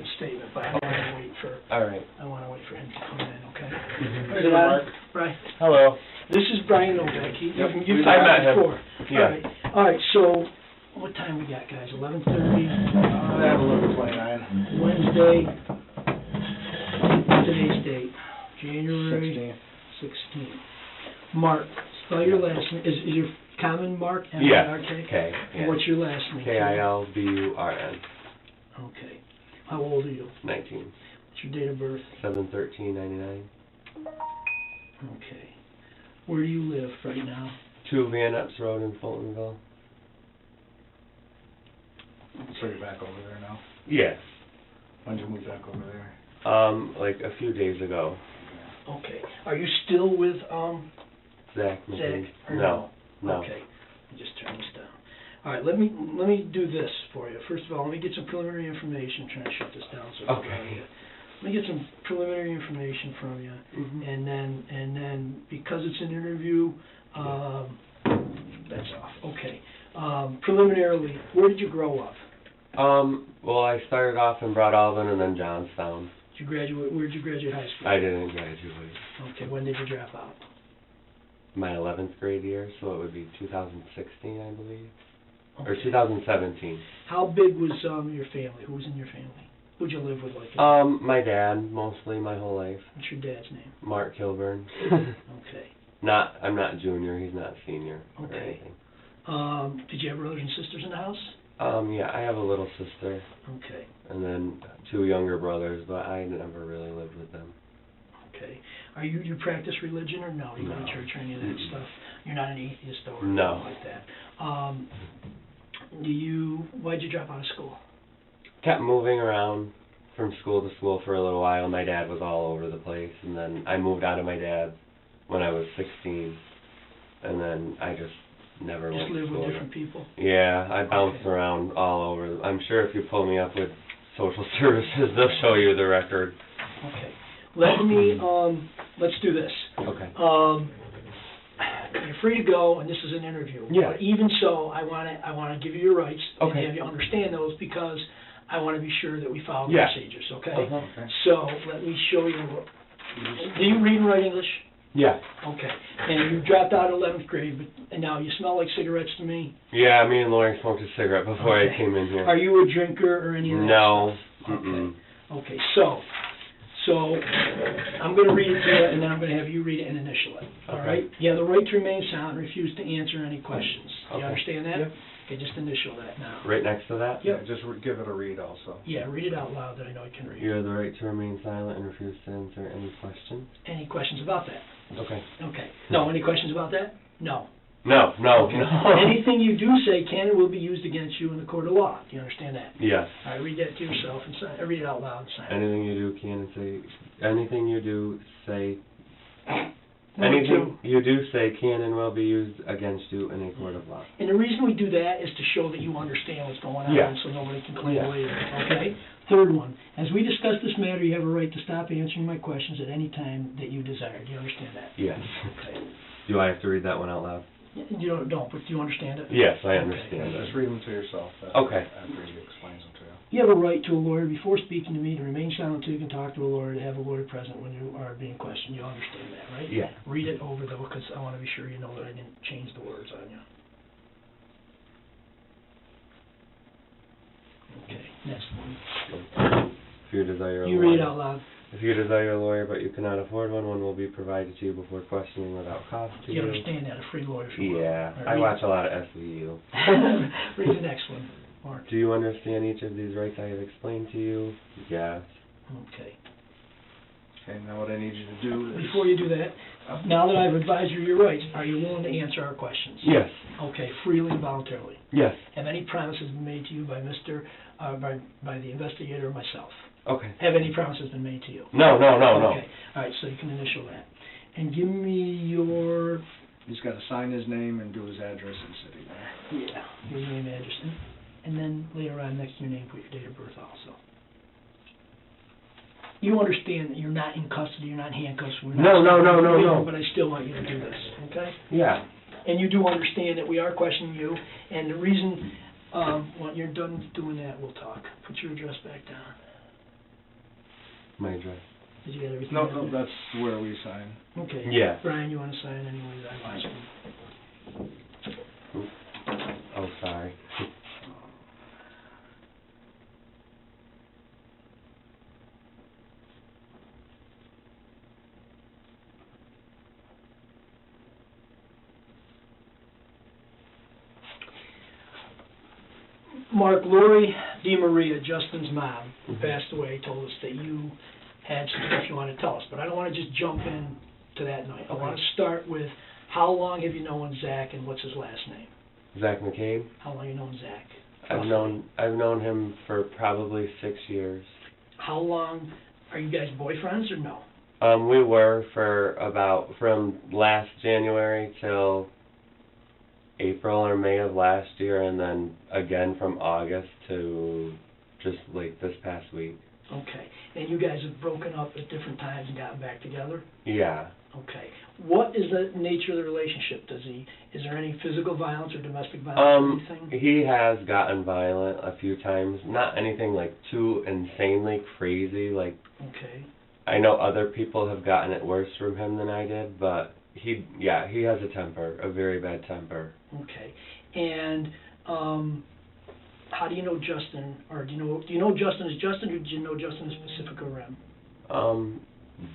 written statement, but I want to wait for. All right. I want to wait for him to come in. Okay. Hey, Mark. Brian. Hello. This is Brian Novak. You've I met him. before. Yeah. All right. So, what time we got, guys? 11:30. I have 11:29. Wednesday. Today's date. January 16th. Mark. Spell your last name. Is your common Mark? Yeah. M-A-R-K? K. Yeah. What's your last name? Kilburn. Okay. How old are you? 19. What's your date of birth? 7/13/99. Okay. Where do you live right now? 2 Van Epps Road in Fultonville. So you're back over there now? Yes. When did you move back over there? Like a few days ago. Okay. Are you still with Zach. or No. Okay. Let me just turn this down. All right. Let me do this for you. First of all, let me get some preliminary information. I'm trying to shut this down so. Okay. Let me get some preliminary information from you, and then because it's an interview, that's off. Okay. Preliminarily, where did you grow up? Well, I started off in Broad Alvin and then Johnstown. Did you graduate? Where did you graduate high school? I didn't graduate. Okay. When did you drop out? My 11th grade year, so it would be 2016, I believe, Okay. or 2017. How big was your family? Who was in your family? Who'd you live with? My dad, mostly my whole life. What's your dad's name? Mark Kilburn. Okay. I'm not junior. He's not senior. Okay. Or anything. Did you have brothers and sisters in the house? Yeah, I have a little sister. Okay. And then 2 younger brothers, but I never really lived with them. Okay. You practice religion or no? You go to No. church or any of that stuff? You're not an atheist or No. anything like that. Why'd you drop out of school? Kept moving around from school to school for a little while. My dad was all over the place, and then I moved out of my dad's when I was 16, and then I just never went to Just live school. with different people? Yeah, I bounced around all over. I'm sure if you pull me up with social services, they'll show you the record. Okay. Let me, let's do this. Okay. You're free to go, and this is an interview. Yeah. But even so, I want to give you your rights Okay. and have you understand those because I want to be sure that we follow the Yeah. procedures, okay? Okay. So let me show you. Do you read and write English? Yeah. Okay. And you dropped out of 11th grade, and now you smell like cigarettes to me? Yeah, me and Lauren smoked a cigarette before Okay. I came in here. Are you a drinker or any of that No. stuff? Mm-mm. Okay, so I'm going to read it to you, and then I'm going to have you read it and initial it. All Okay. right? You have the right to remain silent and refuse to answer any questions. You Okay. understand that? Yep. Okay, just initial that now. Right next to that? Yep. Yeah, just give it a read also. Yeah, read it out loud that I know you can read. You have the right to remain silent and refuse to answer any questions. Any questions about that? Okay. Okay. No, any questions about that? No. No. Okay. No. Anything you do say can and will be used against you in the court of law. Do you understand that? Yes. All right, read that to yourself and sign, read it out loud and sign it. Anything you do can and say. Anything you do say. Number Anything two. you do say can and will be used against you in a court of law. And the reason we do that is to show that you understand what's going on, Yeah. so nobody can claim Yeah. later, okay? Third one, as we discuss this matter, you have a right to stop answering my questions at any time that you desire. Do you understand that? Yes. Okay. Do I have to read that one out loud? You don't, but do you understand it? Yes, I Okay. understand Just that. read them to yourself. Okay. After he explains them to you. You have a right to a lawyer before speaking to me, to remain silent until you can talk to a lawyer, to have a lawyer present when you are being questioned. You understand that, right? Yeah. Read it over, though, because I want to be sure you know that I didn't change the words on you. Okay, next one. If you desire a You lawyer. read it out loud. If you desire a lawyer but you cannot afford one, one will be provided to you before questioning without cost to You you. understand that, a free lawyer if you want. Yeah, All right, I read- watch a lot of SVU. Read the next one, Mark. Do you understand each of these rights I have explained to you? Yes. Okay. Okay, now what I need you to do is... Before you do that, now that I've advised you your rights, are you willing to answer our questions? Yes. Okay, freely and voluntarily. Yes. Have any promises been made to you by by the investigator or myself? Okay. Have any promises been made to you? No. Okay, all right, so you can initial that. And give me your, He's got to sign his name and do his address and city there. yeah, your name, address, and then later on next to your name, put your date of birth also. You understand that you're not in custody, you're not handcuffed. We're not No. But I still want you to do this, okay? Yeah. And you do understand that we are questioning you, and the reason, when you're done doing that, we'll talk. Put your address back down. My address. Did you get everything? No, in no, there? that's where we sign. Okay. Yeah. Brian, you wanna sign anyways, I lost one. Oh, sorry. Mark, Lori DeMaria, Justin's mom, who Mhm. passed away, told us that you had some stuff you wanted to tell us, but I don't want to just jump in to that night. I want to start with, how long have you known Zach and what's his last name? Zach McCabe. How long have you known Zach? I've known him for probably 6 years. How long, are you guys boyfriends or no? We were for from last January till April or May of last year, and then again from August to just like this past week. Okay, and you guys have broken up at different times and gotten back together? Yeah. Okay. What is the nature of the relationship? Is there any physical violence or domestic violence or anything? He has gotten violent a few times. Not anything like too insanely crazy. Like, Okay. I know other people have gotten it worse from him than I did, but he has a temper, a very bad temper. Okay. And how do you know Justin, or do you know Justin as Justin, or did you know Justin as PACIFICA RIM?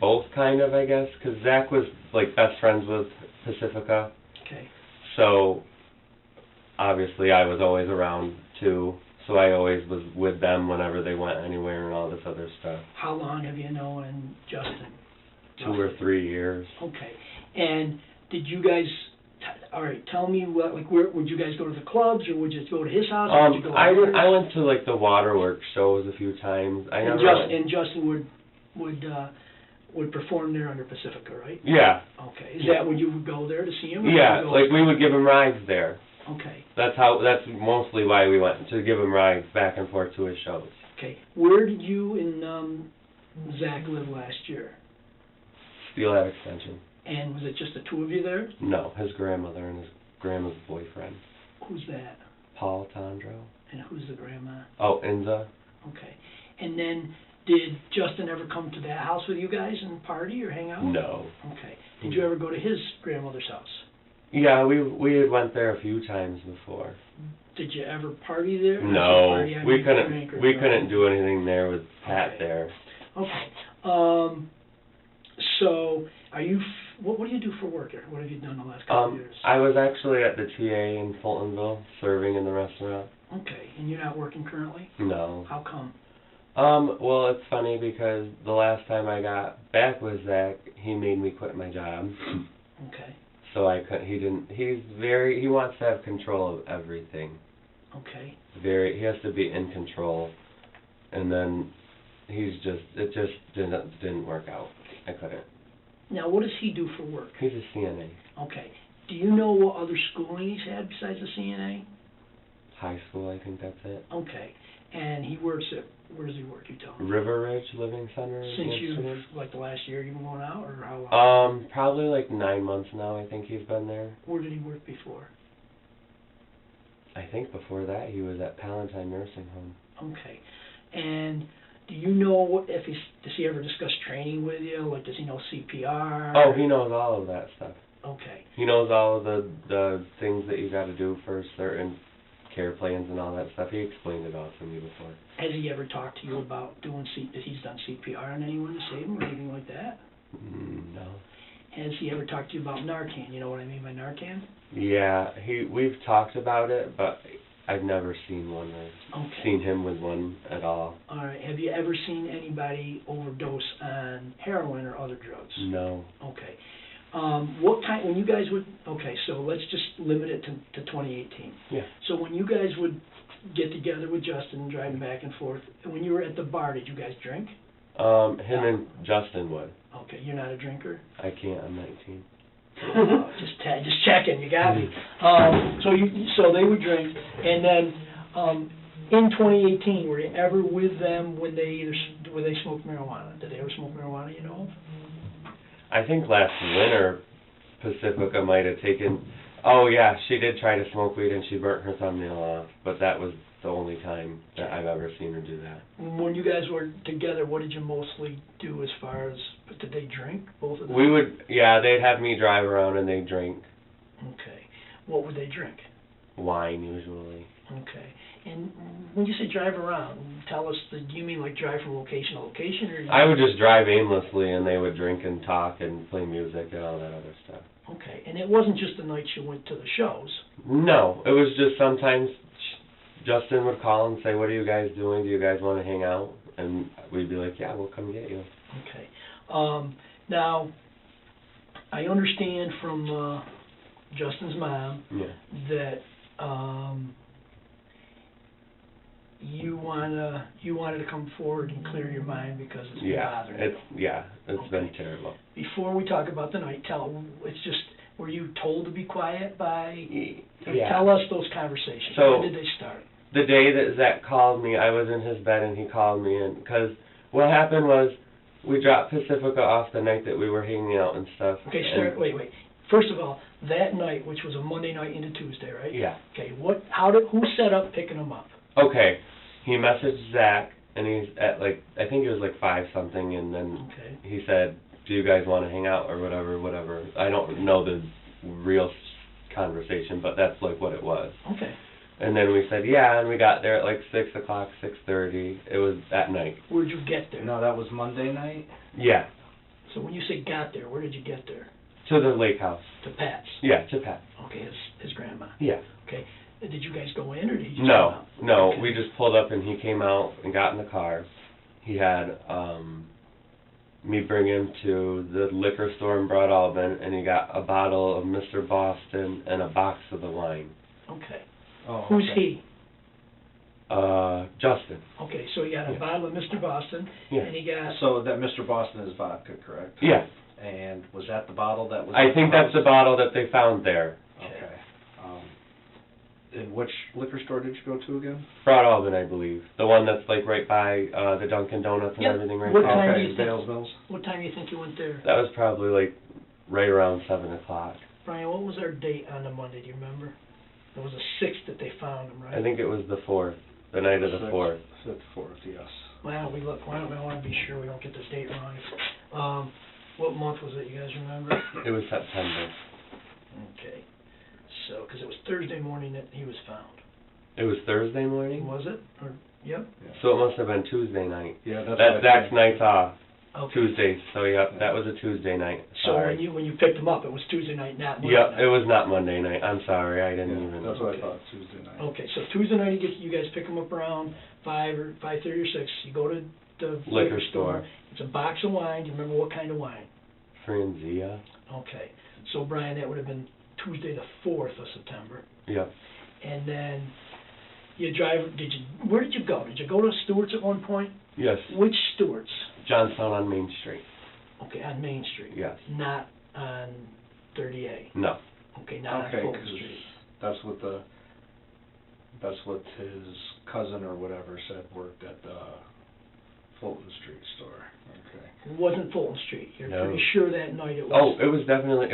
Both kind of, I guess, because Zach was like best friends with Pacifica. Okay. So obviously I was always around too, so I always was with them whenever they went anywhere and all this other stuff. How long have you known Justin? 2 or 3 years. Okay. And did you guys, all right, tell me what, like, where would you guys go to the clubs, or would you go to his house? Or would you go to I yours? went to like the waterworks shows a few times. And Justin would perform there under Pacifica, right? Yeah. Okay. Is that when you would go there to see him? Or Yeah, would you go- like we would give him rides there. Okay. That's mostly why we went, to give him rides back and forth to his shows. Okay. Where did you and Zach live last year? Steelhead Extension. And was it just the two of you there? No, his grandmother and his grandma's boyfriend. Who's that? Paul Tondro. And who's the grandma? Oh, Inza. Okay. And then, did Justin ever come to that house with you guys and party or hang out? No. Okay. Did you ever go to his grandmother's house? Yeah, we had went there a few times before. Did you ever party there? No, Party, I we mean, couldn't. drink or We no? couldn't do anything there with Pat Okay. there. Okay. So, what do you do for work here? What have you done the last couple of years? I was actually at the TA in Fultonville, serving in the restaurant. Okay. And you're not working currently? No. How come? Well, it's funny because the last time I got back with Zach, he made me quit my job. Okay. So I couldn't. He wants to have control of everything. Okay. He has to be in control, and then it just didn't work out. I couldn't. Now, what does he do for work? He's a CNA. Okay. Do you know what other schooling he's had besides the CNA? High school, I think that's it. Okay. And he works at, where does he work, you tell me? River Ridge Living Center. Since Amsterdam. like the last year you've been going out, or how long? Probably like 9 months now, I think he's been there. Where did he work before? I think before that he was at Palatine Nursing Home. Okay. And do you know does he ever discuss training with you? Like, does he know CPR? Oh, he knows all of that stuff. Okay. He knows all of the things that you got to do for certain care plans and all that stuff. He explained it all to me before. Has he ever talked to you about that he's done CPR on anyone to save him or anything like that? No. Has he ever talked to you about Narcan? You know what I mean by Narcan? Yeah, we've talked about it, but I've never seen one or seen him with one at all. All right. Have you ever seen anybody overdose on heroin or other drugs? No. Okay. What kind, when you guys would, okay, so let's just limit it to 2018. Yeah. So when you guys would get together with Justin and driving back and forth, and when you were at the bar, did you guys drink? Him and Justin would. Okay, you're not a drinker? I can't, I'm 19. Just checking, you got me. So they would drink, and then in 2018, were you ever with them when they smoked marijuana? Did they ever smoke marijuana, you know? I think last winter, Pacifica might have taken... Oh, yeah, she did try to smoke weed and she burnt her thumbnail off, but that was the only time that I've ever seen her do that. When you guys were together, what did you mostly do as far as, did they drink, both of them? We would, yeah, they'd have me drive around and they'd drink Okay. What would they drink? wine usually. Okay. And when you say drive around, tell us, do you mean like drive from location to location, or? I would just drive aimlessly and they would drink and talk and play music and all that other stuff. Okay. And it wasn't just the nights you went to the shows? No, it was just sometimes Justin would call and say, what are you guys doing? Do you guys want to hang out? And we'd be like, yeah, we'll come get you. Okay. Now, I understand from Justin's mom Yeah. that you wanted to come forward and clear your mind because it's been bothering you. It's been terrible. Before we talk about the night, it's just, were you told to be quiet by? Yeah. Tell us those conversations. So, when did they start? The day that Zach called me, I was in his bed and he called me, and because what happened was we dropped Pacifica off the night that we were hanging out and stuff. Okay, wait. First of all, that night, which was a Monday night into Tuesday, right? Yeah. Okay, who set up picking him up? Okay, he messaged Zach, and he's at I think it was 5 something, and then he said, do you guys want to hang out or whatever. I don't know the real conversation, but that's what it was. Okay. And then we said, yeah, and we got there at 6 o'clock, 6:30. It was that night. Where'd you get there? No, that was Monday night? Yeah. So when you say got there, where did you get there? To the lake house. To Pat's? Yeah, to Pat. Okay, his grandma. Yeah. Okay. Did you guys go in, or did you just No, come out? no, Okay. we just pulled up and he came out and got in the car. He had me bring him to the liquor store in Broad Alban, and he got a bottle of Mr. Boston and a box of the wine. Okay. Oh, Who's okay. he? Justin. Okay, so he got a Yeah. bottle of Mr. Boston, Yeah. and he got... So that Mr. Boston is vodka, correct? Yeah. And was that the bottle that was... I at think the that's the house? bottle that they found there. Okay. And which liquor store did you go to again? Broad Alban, I believe. The one that's right by the Dunkin' Donuts and Yep. everything right What there. time do Okay, you think- Dales Mills? What time do you think you went there? That was probably right around 7 o'clock. Brian, what was our date on the Monday, do you remember? It was the 6th that they found him, right? I think it was the 4th, the night of the 4th. The 4th, yes. Why don't we look, I want to be sure we don't get this date wrong. What month was it, you guys remember? It was September. Okay, so, because it was Thursday morning that he was found. It was Thursday morning? Was it? Or, yep. So it must have been Tuesday night. Yeah, that's That's what I Zach's think. nights off, Okay. Tuesdays. So yep, that was a Tuesday night. So Sorry. when you picked him up, it was Tuesday night, not Monday Yep, night? it was not Monday night. I'm sorry, I didn't Yeah, even. that's what Okay. I thought, Tuesday night. Okay, so Tuesday night, you guys pick him up around 5 or 5:30 or 6. You go to the Liquor store. It's a box of wine. Do you remember what kind of wine? Franzia. Okay, so Brian, that would have been Tuesday the 4th of September. Yep. And then you drive, where did you go? Did you go to Stewart's at one point? Yes. Which Stewart's? Johnstown on Main Street. Okay, on Main Street? Yes. Not on 30A? No. Okay, not on Okay, Fulton 'cause Street? that's what his cousin or whatever said worked at the Fulton Street store. Okay. It wasn't Fulton Street? You're No. pretty sure that night it was? Oh, it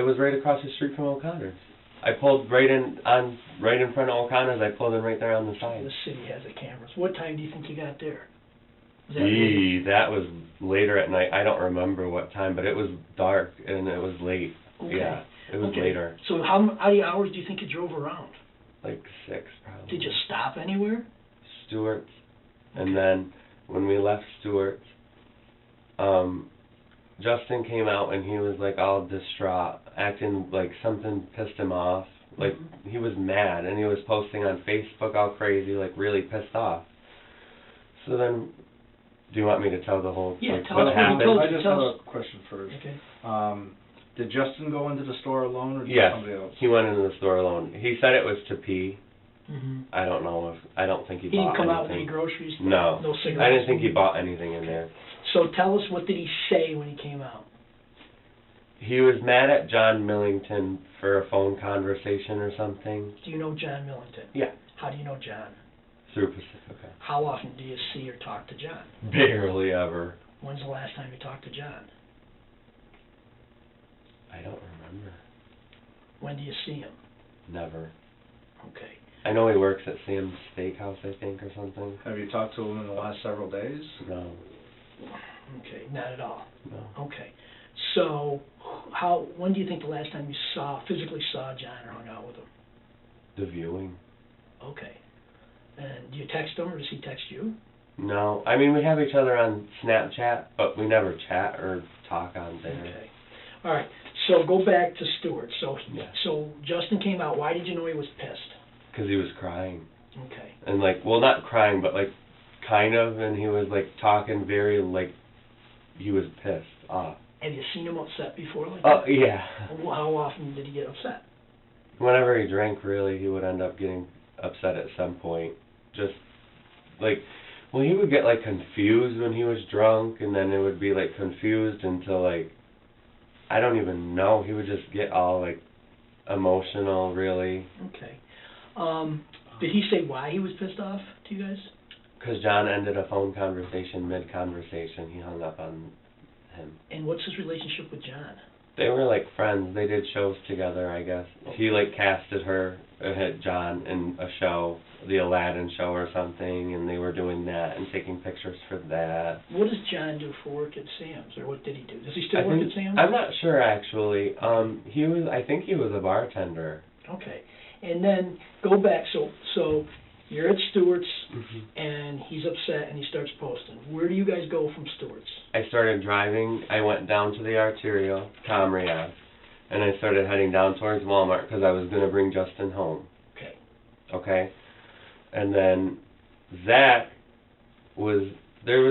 was right across the street from O'Connor's. I pulled right in front of O'Connor's. I pulled in right there on the side. The city has the cameras. What time do you think you got there? Was that Gee, that was later at night. I don't remember what time, but it was dark and it was late. Okay. Yeah, it was Okay. later. So how many hours do you think you drove around? 6 probably. Did you stop anywhere? Stewart's, and Okay. then when we left Stewart's, Justin came out and he was all distraught, acting like something pissed him off. He was mad and he was posting on Facebook all crazy, really pissed off. So then, do you want me to tell the whole? Yeah, tell what us what he happened? told I you. just Tell have us. a question first. Okay. Did Justin go into the store alone or did Yes, somebody else? he went into the store alone. He said it was to pee. Mm-hmm. I don't think he He didn't bought come out with any anything. groceries? No, No cigarettes? I didn't think he bought anything in Okay. there. So tell us, what did he say when he came out? He was mad at John Millington for a phone conversation or something. Do you know John Millington? Yeah, How do you know John? through Pacifica. How often do you see or talk to John? Barely ever. When's the last time you talked to John? I don't remember. When do you see him? Never. Okay. I know he works at Sam's Steakhouse, I think, or something. Have you talked to him in the last several days? No, Okay, not at all. no. Okay. So, when do you think the last time you physically saw John or hung out with him? The viewing. Okay. And do you text him or does he text you? No, I mean, we have each other on Snapchat, but we never chat or talk on there. Okay. All right. So go back to Stewart. So, Yeah. so Justin came out. Why did you know he was pissed? Because he was crying. Okay. And like, well, not crying, but like, kind of, and he was like talking very, like, he was pissed off. Have you seen him upset before like Oh, that? yeah. How often did he get upset? Whenever he drank, really, he would end up getting upset at some point. Just, like, well, he would get, like, confused when he was drunk, and then it would be, like, confused until, like, I don't even know. He would just get all, like, emotional, really. Okay. Did he say why he was pissed off to you guys? Because John ended a phone conversation mid-conversation. He hung up on him. And what's his relationship with John? They were like friends. They did shows together, I guess. He like casted her, John, in a show, the Aladdin show or something, and they were doing that and taking pictures for that. What does John do for work at Sam's, or what did he do? Does he still work at Sam's? I'm not sure actually. I think he was a bartender. Okay. And then go back. So you're at Stewart's, and he's upset, and he starts posting. Where do you guys go from Stewart's? I started driving. I went down to the arterial, Comriave, and I started heading down towards Walmart because I was going to bring Justin home. Okay. Okay? And then there was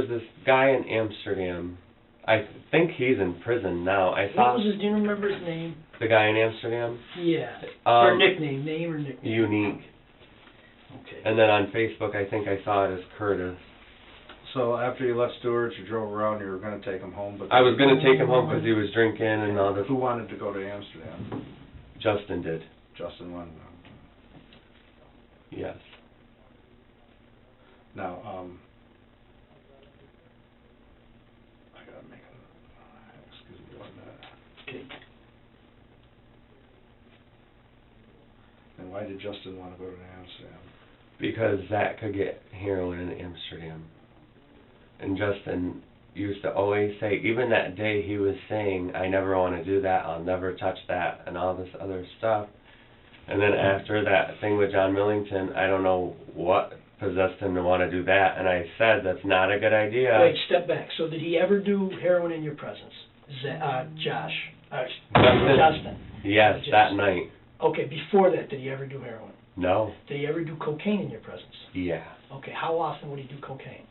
this guy in Amsterdam. I think he's in prison now. Do you remember his name? The guy in Amsterdam? Yeah. Or nickname, name or nickname? Unique. Okay. And then on Facebook, I think I saw it as Curtis. So after you left Stewart's, you drove around, you were going to take him home, but... I was going to take him home because he was drinking and all this. Who wanted to go to Amsterdam? Justin did. Justin wanted. Yes. Now, I gotta make a... Excuse me one minute. Okay. And why did Justin want to go to Amsterdam? Because Zach could get heroin in Amsterdam. And Justin used to always say, even that day he was saying, I never want to do that, I'll never touch that, and all this other stuff. And then after that thing with John Millington, I don't know what possessed him to want to do that, and I said, that's not a good idea. Wait, step back. So did he ever do heroin in your presence? Justin. Yes, that night. Okay, before that, did he ever do heroin? No. Did he ever do cocaine in your presence? Yeah. Okay, how often would he do cocaine?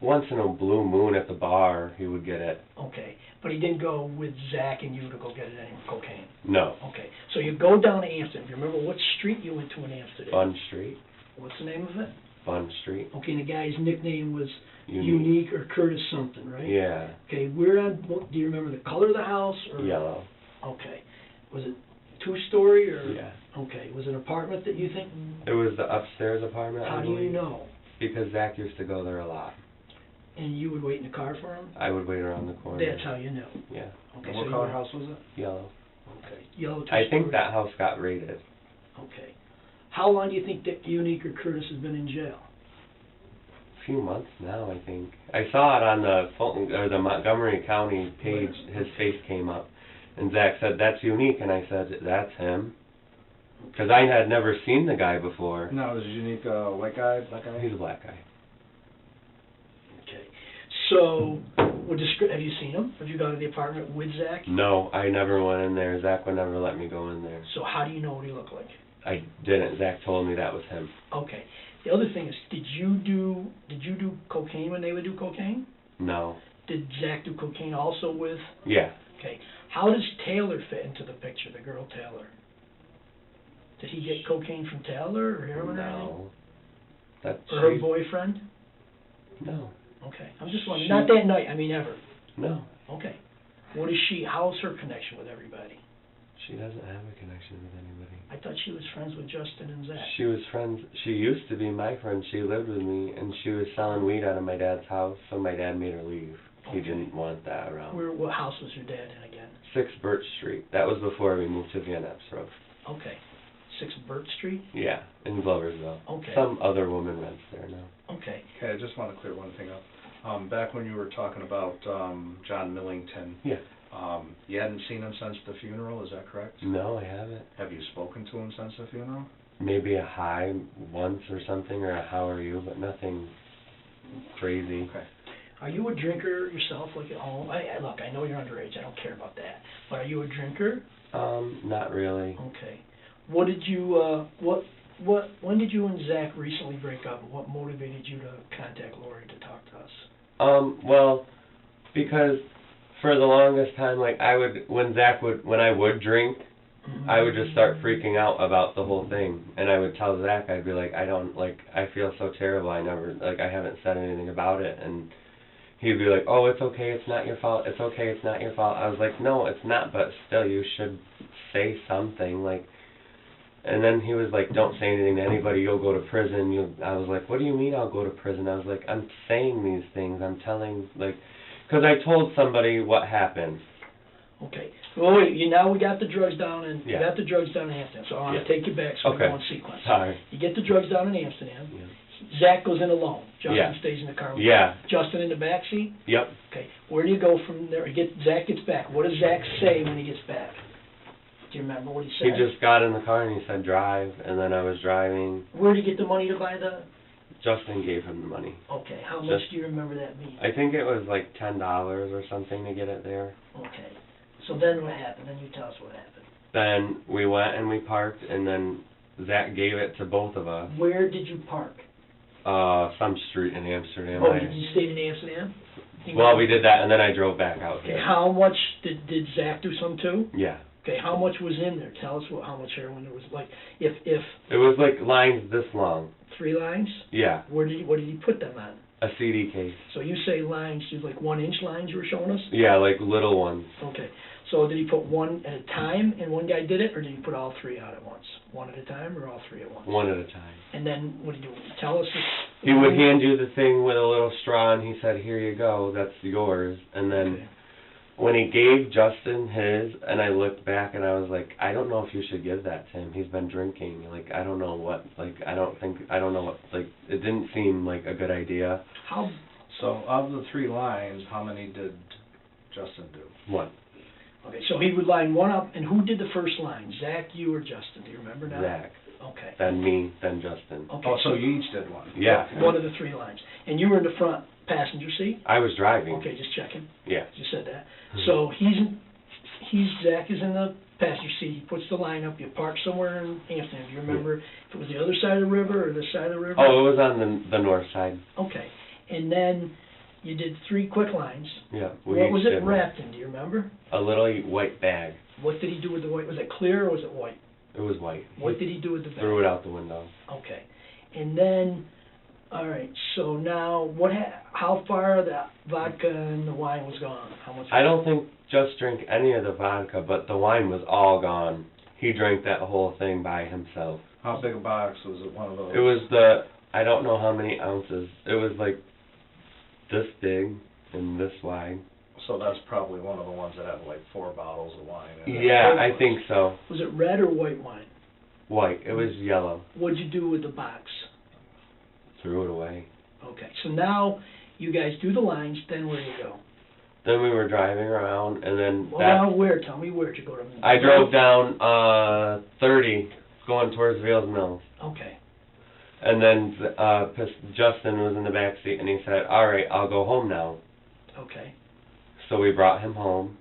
Once in a blue moon at the bar, he would get it. Okay, but he didn't go with Zach and you to go get it any cocaine? No. Okay, so you go down to Amsterdam. Do you remember what street you went to in Amsterdam? Bun Street. What's the name of it? Bun Street. Okay, and the guy's nickname was Unique. Unique or Curtis something, right? Yeah. Okay, do you remember the color of the house? Or? Yellow. Okay. Was it two-story or? Yeah. Okay, was it an apartment that you think? It was the upstairs apartment. How do you know? Because Zach used to go there a lot. And you would wait in the car for him? I would wait around the corner. That's how you knew. Yeah. Okay, And what so color house was it? Yellow. Okay, yellow two-story. I think that house got raided. Okay. How long do you think that Unique or Curtis has been in jail? A few months now, I think. I saw it on the Fulton or the Montgomery County page. His face came up, and Zach said, "That's Unique," and I said, "That's him," because I had never seen the guy before. No, was Unique white guy, black guy? He's a black guy. Okay. So, have you seen him? Have you gone to the apartment with Zach? No, I never went in there. Zach would never let me go in there. So how do you know what he looked like? I didn't. Zach told me that was him. Okay. The other thing is, did you do cocaine when they would do cocaine? No. Did Zach do cocaine also with? Yeah. Okay. How does Taylor fit into the picture, the girl Taylor? Did he get cocaine from Taylor or heroin or anything? No. That's Or her boyfriend? No. Okay. I'm just wondering. Not that night, I mean ever. No. Okay. How's her connection with everybody? She doesn't have a connection with anybody. I thought she was friends with Justin and Zach. She was friends. She used to be my friend. She lived with me, and she was selling weed out of my dad's house, so my dad made her leave. He didn't want that around. What house was your dad in again? 6 Birch Street. That was before we moved to Van Epps Road. Okay. 6 Burt Street? Yeah, in Gloversville. Okay. Some other woman rents there now. Okay. Okay, I just want to clear one thing up. Back when you were talking about John Millington, Yeah. you hadn't seen him since the funeral, is that correct? No, I haven't. Have you spoken to him since the funeral? Maybe a hi once or something, or a how are you, but nothing crazy. Okay. Are you a drinker yourself, like at home? Look, I know you're underage, I don't care about that. But are you a drinker? Not really. Okay. What did you, when did you and Zach recently break up? What motivated you to contact Lori to talk to us? Well, because for the longest time, like, when I would drink, Mhm. I would just start freaking out about the whole thing. And I would tell Zach, I'd be like, I feel so terrible, I haven't said anything about it. And he'd be like, oh, it's okay, it's not your fault, it's okay, it's not your fault. I was like, no, it's not, but still, you should say something, like. And then he was like, don't say anything to anybody, you'll go to prison. I was like, what do you mean I'll go to prison? I was like, I'm saying these things, I'm telling, like, because I told somebody what happened. Okay. Well, wait, now we got the drugs down in, Yeah. you got the drugs down in Amsterdam, so I want to Yeah. take you back so we Okay. go in sequence. Sorry. You get the drugs down in Amsterdam. Yeah. Zach goes in alone. Justin Yeah. stays in the car. with Yeah. you. Justin in the back seat? Yep. Okay. Where do you go from there? Zach gets back. What does Zach say when he gets back? Do you remember what he He said? just got in the car and he said drive, and then I was driving. Where did he get the money to buy the... Justin gave him the money. Okay. How much Just- do you remember that being? I think it was like $10 or something to get it there. Okay. So then what happened? Then you tell us what happened. Then we went and we parked, and then Zach gave it to both of us. Where did you park? Some street in Amsterdam. Oh, you stayed in Amsterdam? Well, we did that, and then I drove back out Okay, here. how much did Zach do some too? Yeah. Okay, how much was in there? Tell us how much heroin there was. Like, if It was like lines this long. 3 lines, Yeah. what did he put them on? A CD case. So you say lines, just like 1-inch lines you were showing us? Yeah, like little ones. Okay, so did he put one at a time and one guy did it, or did he put all 3 out at once? One at a time or all 3 at once? One at a time. And then what did you tell us? He would hand you the thing with a little straw, and he said, here you go, that's yours. And then Okay. when he gave Justin his, and I looked back and I was like, I don't know if you should give that to him. He's been drinking. Like, I don't know what, like, I don't know what, like, it didn't seem like a good idea. How, So of the 3 lines, how many did Justin do? What? okay, so he would line one up, and who did the first line? Zach, you, or Justin? Do you remember now? Zach. Okay. Then me, then Justin. Okay. Oh, so you each did one? Yeah. One of the 3 lines. And you were in the front passenger seat? I was driving. Okay, just checking. Yeah. You said that. Mhm. So Zach is in the passenger seat, he puts the line up, you park somewhere in Amsterdam. Do you remember if it was the other side of the river or this side of the river? Oh, it was on the north side. Okay. And then you did 3 quick lines. Yeah. What each was did it one. wrapped in, do you remember? A little white bag. What did he do with the white? Was it clear or was it white? It was white. What did he do with the bag? Threw it out the window. Okay. And then, all right, so now how far the vodka and the wine was gone? How much? I don't think Just drank any of the vodka, but the wine was all gone. He drank that whole thing by himself. How big a box was it, one of those? It was I don't know how many ounces. It was like this big and this wide. So that's probably one of the ones that had like 4 bottles of wine in it. Yeah, I think so. Was it red or white wine? White. It was yellow. What'd you do with the box? Threw it away. Okay, so now you guys do the lines, then where do you go? Then we were driving around, and then Well, now where? Tell me where'd you go to? I drove down 30, going towards Vales Mills. Okay. And then Justin was in the back seat, and he said, all right, I'll go home now. Okay. So we brought him home.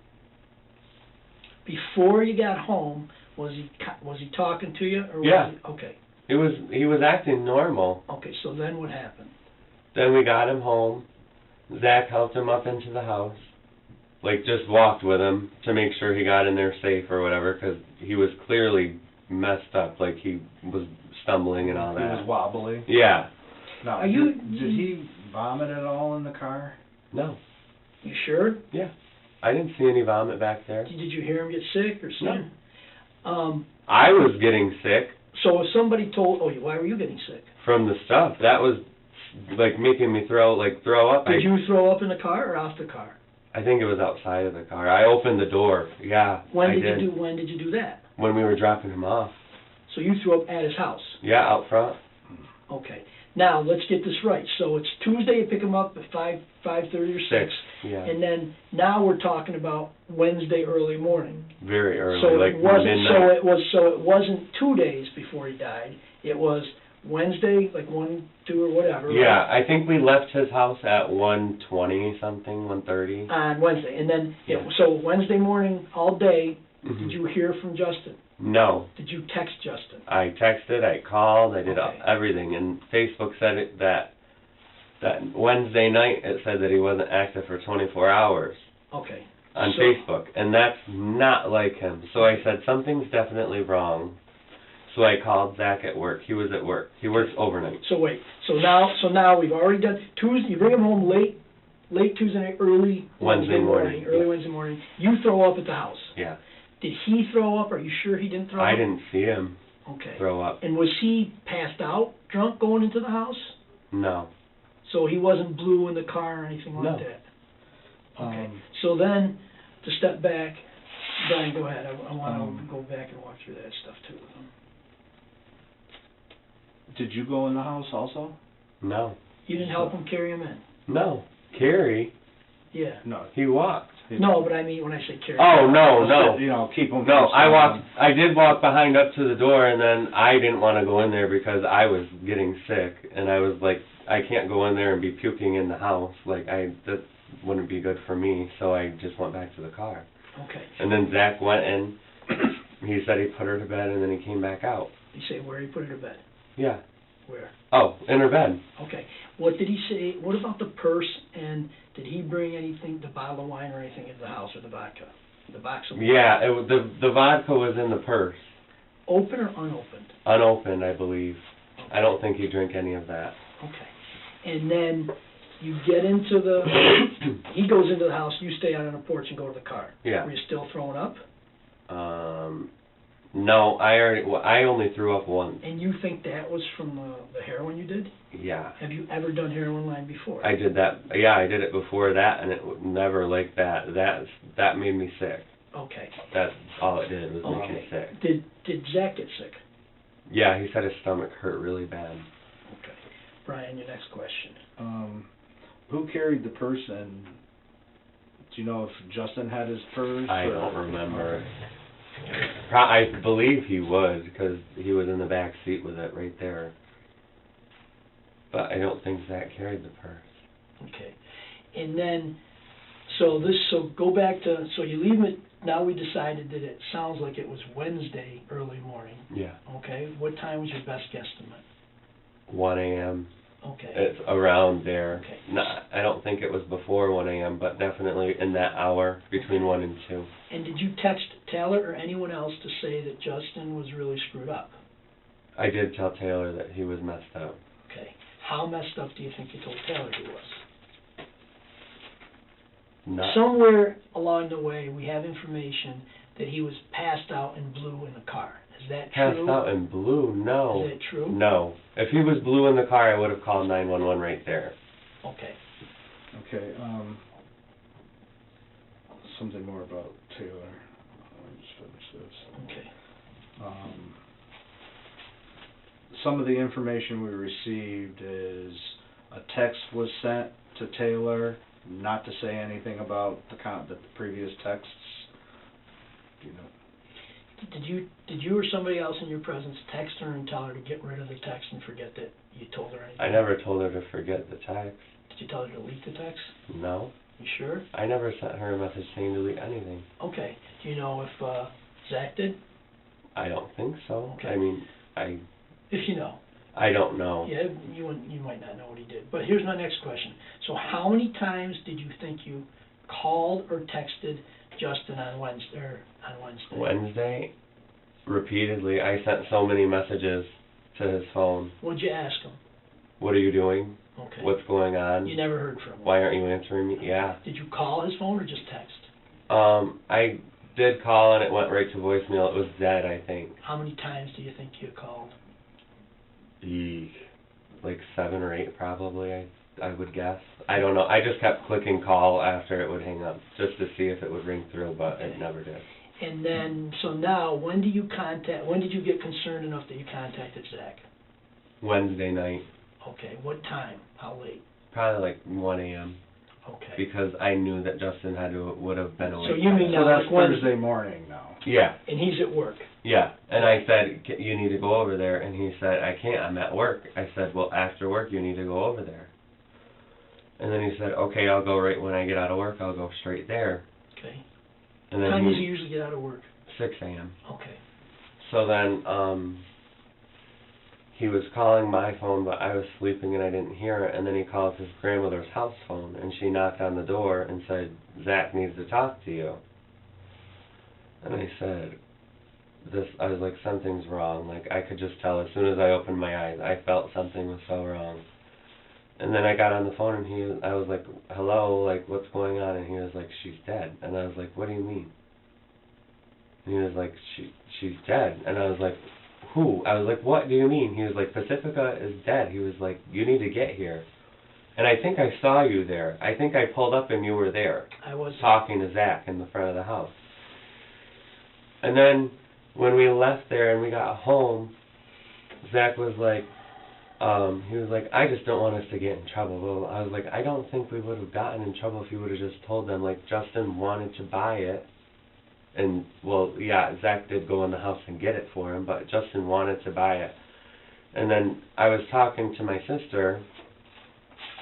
Before you got home, was he talking to you? Or was Yeah. He, okay. He was acting normal. Okay, so then what happened? Then we got him home. Zach helped him up into the house. Like, just walked with him to make sure he got in there safe or whatever, because he was clearly messed up. Like, he was stumbling and all He was that. wobbly. Yeah. Now, Are you- did he vomit at all in the car? No. You sure? Yeah. I didn't see any vomit back there. Did you hear him get sick or something? No. I was getting sick So if somebody told, why were you getting sick? from the stuff. That was, like, making me throw up. Did you throw up in the car or off the car? I think it was outside of the car. I opened the door. Yeah, When I did you do that? When we were dropping him off. So you threw up at his house? Yeah, out front. Okay. Now, let's get this right. So it's Tuesday, you pick him up at 5:30 or 6. Yeah. And then, now we're talking about Wednesday early morning. Very early, So like it wasn't, midnight. so it wasn't 2 days before he died. It was Wednesday, like 1, 2, or whatever. right? Yeah, I think we left his house at 1:20 something, 1:30. On Wednesday, and then, Yeah. so Wednesday morning, all day, Mhm. did you hear from Justin? No. Did you text Justin? I texted, I called, I did Okay. everything, and Facebook said it that Wednesday night it said that he wasn't active for 24 hours Okay. on So- Facebook, and that's not like him. So I said something's definitely wrong. So I called Zach at work. He was at work. He works overnight. So wait, so now we've already done, Tuesday, you bring him home late Tuesday night, early Wednesday morning. Early Wednesday morning. You throw up at the house. Yeah. Did he throw up? Are you sure he didn't throw up? I didn't see him Okay. throw up. And was he passed out, drunk, going into the house? No. So he wasn't blue in the car or anything like No. that? Okay. Um, So then, to step back, Brian, go ahead. I want to go back and walk through that stuff too. Did you go in the house also? No. You didn't help him carry him in? No. Carrie, Yeah. No. he walked. No, but I mean, when I say carry. Oh, no. You know, keep them. No, I did walk behind up to the door, and then I didn't want to go in there because I was getting sick, and I was like, I can't go in there and be puking in the house, like, that wouldn't be good for me, so I just went back to the car. Okay. And then Zach went in, he said he put her to bed, and then he came back out. You say where he put her to bed? Yeah. Where? Oh, in her bed. Okay. What did he say? What about the purse? And did he bring anything, the bottle of wine or anything into the house, or the vodka? The box of wine? Yeah, the vodka was in the purse. Open or unopened? Unopened, I believe. I don't think he drank any of that. Okay. And then you get into the, he goes into the house, you stay out on the porch and go to the car. Yeah. Were you still throwing up? No, I only threw up once. And you think that was from the heroin you did? Yeah. Have you ever done heroin line before? I did that. Yeah, I did it before that, and it was never like that. That made me sick. Okay. That's all it did was make me Okay. sick. Did Zach get sick? Yeah, he said his stomach hurt really bad. Okay. Brian, your next question. Who carried the purse, and do you know if Justin had his purse? I or- don't remember. I believe he would, because he was in the back seat with it right there. But I don't think Zach carried the purse. Okay. And then, so go back to, so you leave it, now we decided that it sounds like it was Wednesday early morning. Yeah. Okay. What time was your best guesstimate? 1 a.m. Okay. It's around there. Okay. I don't think it was before 1 a.m., but definitely in that hour between 1 and 2. And did you text Taylor or anyone else to say that Justin was really screwed up? I did tell Taylor that he was messed up. Okay. How messed up do you think you told Taylor he was? Not, Somewhere along the way, we have information that he was passed out and blue in the car. Is that passed true? out in blue, no. Is that true? No. If he was blue in the car, I would have called 911 right there. Okay. Okay, something more about Taylor. Let me just finish this. Okay. Some of the information we received is a text was sent to Taylor, not to say anything about the previous texts. You know, Did you or somebody else in your presence text her and tell her to get rid of the text and forget that you told her anything? I never told her to forget the text. Did you tell her to delete the text? No. You sure? I never sent her a message saying delete anything. Okay. Do you know if Zach did? I don't think so. Okay. I mean, If you know. I don't know. Yeah, you might not know what he did. But here's my next question. So how many times did you think you called or texted Justin on Wednesday? Wednesday, repeatedly, I sent so many messages to his phone. What'd you ask him? What are you doing? Okay. What's going on? You never heard from him? Why aren't you answering me? Yeah. Did you call his phone or just text? I did call and it went right to voicemail. It was dead, I think. How many times do you think you called? Like 7 or 8 probably, I would guess. I don't know. I just kept clicking call after it would hang up just to see if it would ring through, but Okay. it never did. And then, so now, when did you get concerned enough that you contacted Zach? Wednesday night, Okay, what time? How late? probably like 1 a.m. Okay. because I knew that Justin would have been awake. So you mean So now, that's like when, Thursday morning now. Yeah, and he's at work? yeah. And I said, you need to go over there. And he said, I can't, I'm at work. I said, well, after work, you need to go over there. And then he said, okay, I'll go right when I get out of work, I'll go straight there. Okay. And What then time does he usually get out of work? 6 a.m. Okay. So then, he was calling my phone, but I was sleeping and I didn't hear it. And then he called his grandmother's house phone, and she knocked on the door and said, Zach needs to talk to you. And I said, I was like, something's wrong. Like, I could just tell as soon as I opened my eyes, I felt something was so wrong. And then I got on the phone and I was like, hello, like, what's going on? And he was like, she's dead. And I was like, what do you mean? And he was like, she's dead. And I was like, who? I was like, what do you mean? He was like, Pacifica is dead. He was like, you need to get here. And I think I saw you there. I think I pulled up and you were there. I was talking to Zach in the front of the house. And then when we left there and we got home, Zach was like, he was like, I just don't want us to get in trouble. Well, I was like, I don't think we would have gotten in trouble if you would have just told them, like, Justin wanted to buy it. And, well, yeah, Zach did go in the house and get it for him, but Justin wanted to buy it. And then I was talking to my sister.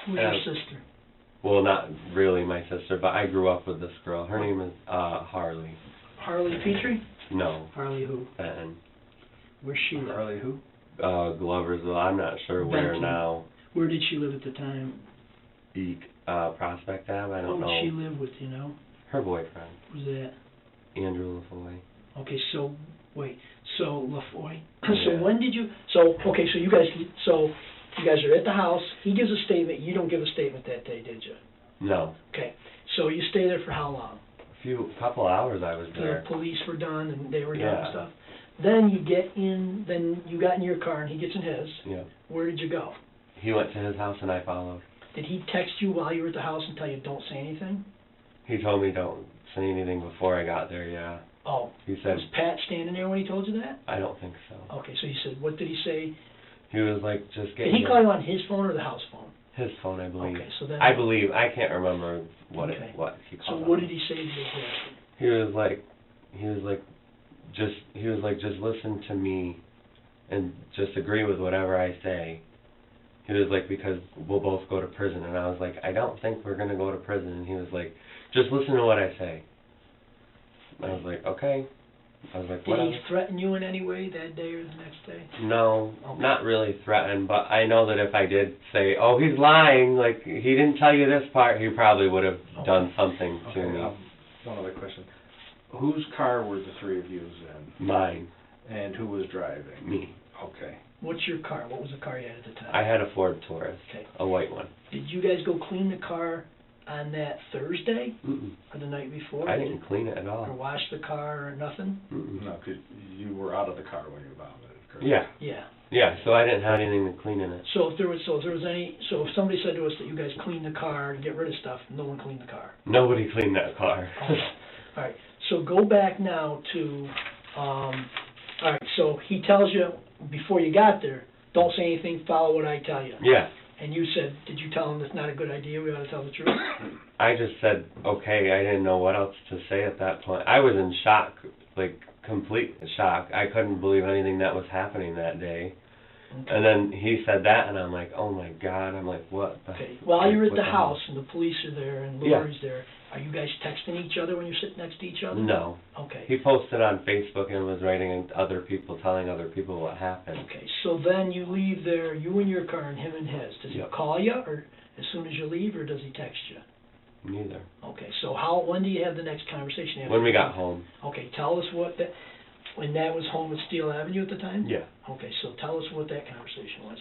Who's your sister? Well, not really my sister, but I grew up with this girl. Her name is Harley. Harley Petrie? No. Harley who? Benton. Where's she live? Harley who? Gloversville. I'm not sure where Benton. now. Where did she live at the time? Prospect Ave. I don't Who know. did she live with, you know? Her boyfriend, Who's that? Andrew LaFoy. Okay, so, wait, so LaFoy, Yeah. so when did you, so you guys are at the house, he gives a statement, you don't give a statement that day, did you? No. Okay, so you stay there for how long? Couple hours I was The there. police were done and they were done and Yeah. stuff? Then you got in your car and he gets in his. Yeah. Where did you go? He went to his house and I followed. Did he text you while you were at the house and tell you don't say anything? He told me don't say anything before I got there, yeah. Oh, He said, was Pat standing there when he told you that? I don't think so. Okay, so he said, what did he say? He was like, just get Did he call you on his phone or the house phone? his phone, I believe. Okay, so then. I believe, I can't remember what Okay. he So called what on. did he say to you exactly? He was like, just listen to me and just agree with whatever I say. He was like, because we'll both go to prison. And I was like, I don't think we're going to go to prison. And he was like, just listen to what I say. And I was like, okay. I was like, Did whatever. he threaten you in any way that day or the next day? No, Okay. not really threatened, but I know that if I did say, oh, he's lying, like, he didn't tell you this part, he probably would have done something to me. One other question. Whose car were the three of you in? Mine. And who was driving? Me. Okay. What's your car? What was the car you had at the time? I had a Ford Taurus, Okay. a white one. Did you guys go clean the car on that Thursday Mm-mm. or the night before? I didn't clean it at Or all. wash the car or nothing? Mm-mm. No, because you were out of the car when you vomited, correct? Yeah, Yeah. yeah, so I didn't have anything to clean in it. So if somebody said to us that you guys cleaned the car and get rid of stuff, no one cleaned the car. Nobody cleaned that car. Okay. All right, so go back now to, all right, so he tells you before you got there, don't say anything, follow what I tell you. Yeah, And you said, did you tell him that's not a good idea, we ought to tell the truth? I just said, okay, I didn't know what else to say at that point. I was in shock, like, complete shock. I couldn't believe anything that was happening that day. Okay. And then he said that, and I'm like, oh my God, I'm like, what the? Okay, while you're at what the hell? house and the police are there and Yeah. Lori's there, are you guys texting each other when you're sitting next to each other? No. Okay. He posted on Facebook and was writing to other people, telling other people what happened. Okay, so then you leave there, you in your car and him in his. Does he Yep. call you or as soon as you leave, or does he text you? Neither. Okay, so when do you have the next conversation? When we got home. Okay, tell us when that was home at Steel Avenue at the time? Yeah. Okay, so tell us what that conversation was.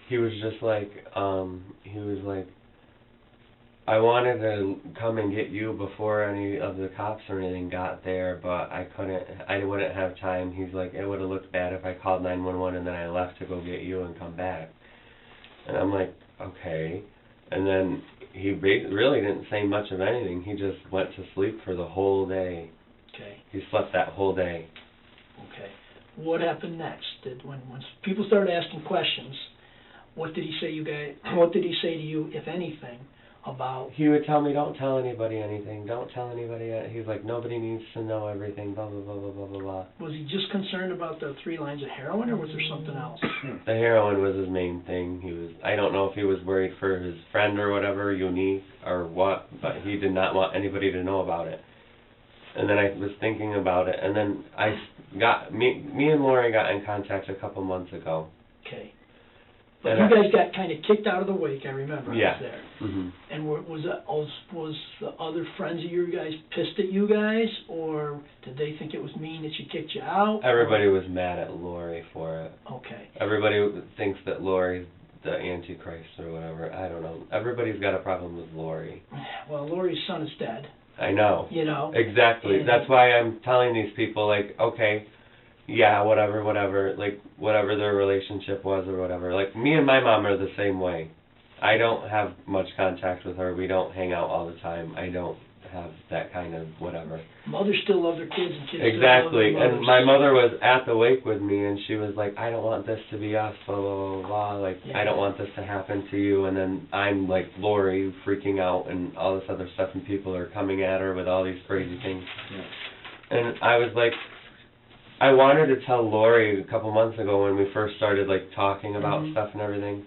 He was just like, I wanted to come and get you before any of the cops or anything got there, but I wouldn't have time. He's like, it would have looked bad if I called 911 and then I left to go get you and come back. And I'm like, okay. And then he really didn't say much of anything. He just went to sleep for the whole day. Okay, He slept that whole day. okay. What happened next? When people started asking questions, what did he say what did he say to you, if anything, about... He would tell me, don't tell anybody anything, don't tell anybody, he's like, nobody needs to know everything, blah, blah, blah, blah, blah, blah, blah. Was he just concerned about the 3 lines of heroin, or was there something else? The heroin was his main thing. I don't know if he was worried for his friend or whatever, Unique, or what, but he did not want anybody to know about it. And then I was thinking about it, and then me and Lori got in contact a couple months ago. Okay. But And you guys got kind of kicked out of the wake, I remember. Yeah. I was there. Mm-hmm. And was the other friends of your guys pissed at you guys, or did they think it was mean that she kicked you out? Everybody was mad at Lori for it. Okay. Everybody thinks that Lori's the Antichrist or whatever. I don't know. Everybody's got a problem with Lori. Well, Lori's son is dead. I know. You know. Exactly. And that's why I'm telling these people, like, okay, yeah, whatever, like, whatever their relationship was or whatever. Like, me and my mom are the same way. I don't have much contact with her. We don't hang out all the time. I don't have that kind of whatever. Mothers still love their kids, and kids Exactly. still love their And my mothers. mother was at the wake with me, and she was like, I don't want this to be us, blah, blah, blah, blah. Like, Yeah. I don't want this to happen to you. And then I'm like Lori freaking out and all this other stuff, and people are coming at her with all these crazy things. Yeah. And I was like, I wanted to tell Lori a couple months ago when we first started like talking about Mhm. stuff and everything.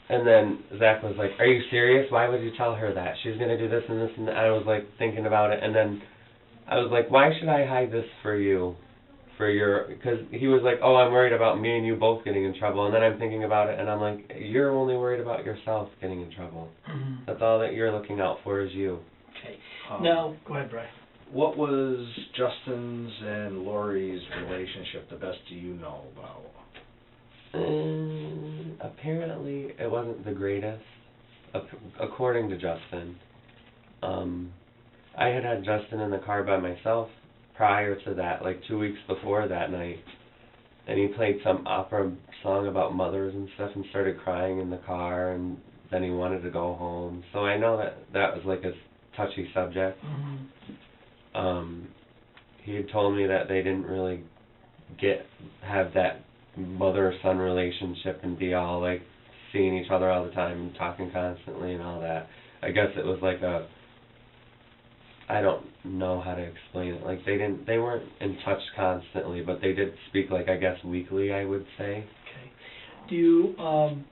And then Zach was like, are you serious? Why would you tell her that? She's going to do this and this and that. I was like thinking about it, and then I was like, why should I hide this for you? Because he was like, oh, I'm worried about me and you both getting in trouble. And then I'm thinking about it, and I'm like, you're only worried about yourself getting in trouble. Mhm. That's all that you're looking out for is you. Okay. Now, go ahead, Brian. What was Justin's and Lori's relationship, the best do you know about? Apparently, it wasn't the greatest, according to Justin. I had Justin in the car by myself prior to that, like 2 weeks before that night, and he played some opera song about mothers and stuff and started crying in the car, and then he wanted to go home. So I know that was like a touchy subject. Mhm. He had told me that they didn't really have that mother-son relationship and be all like seeing each other all the time and talking constantly and all that. I guess it was like I don't know how to explain it. Like they weren't in touch constantly, but they did speak, like, I guess weekly, I would say. Okay. Do you,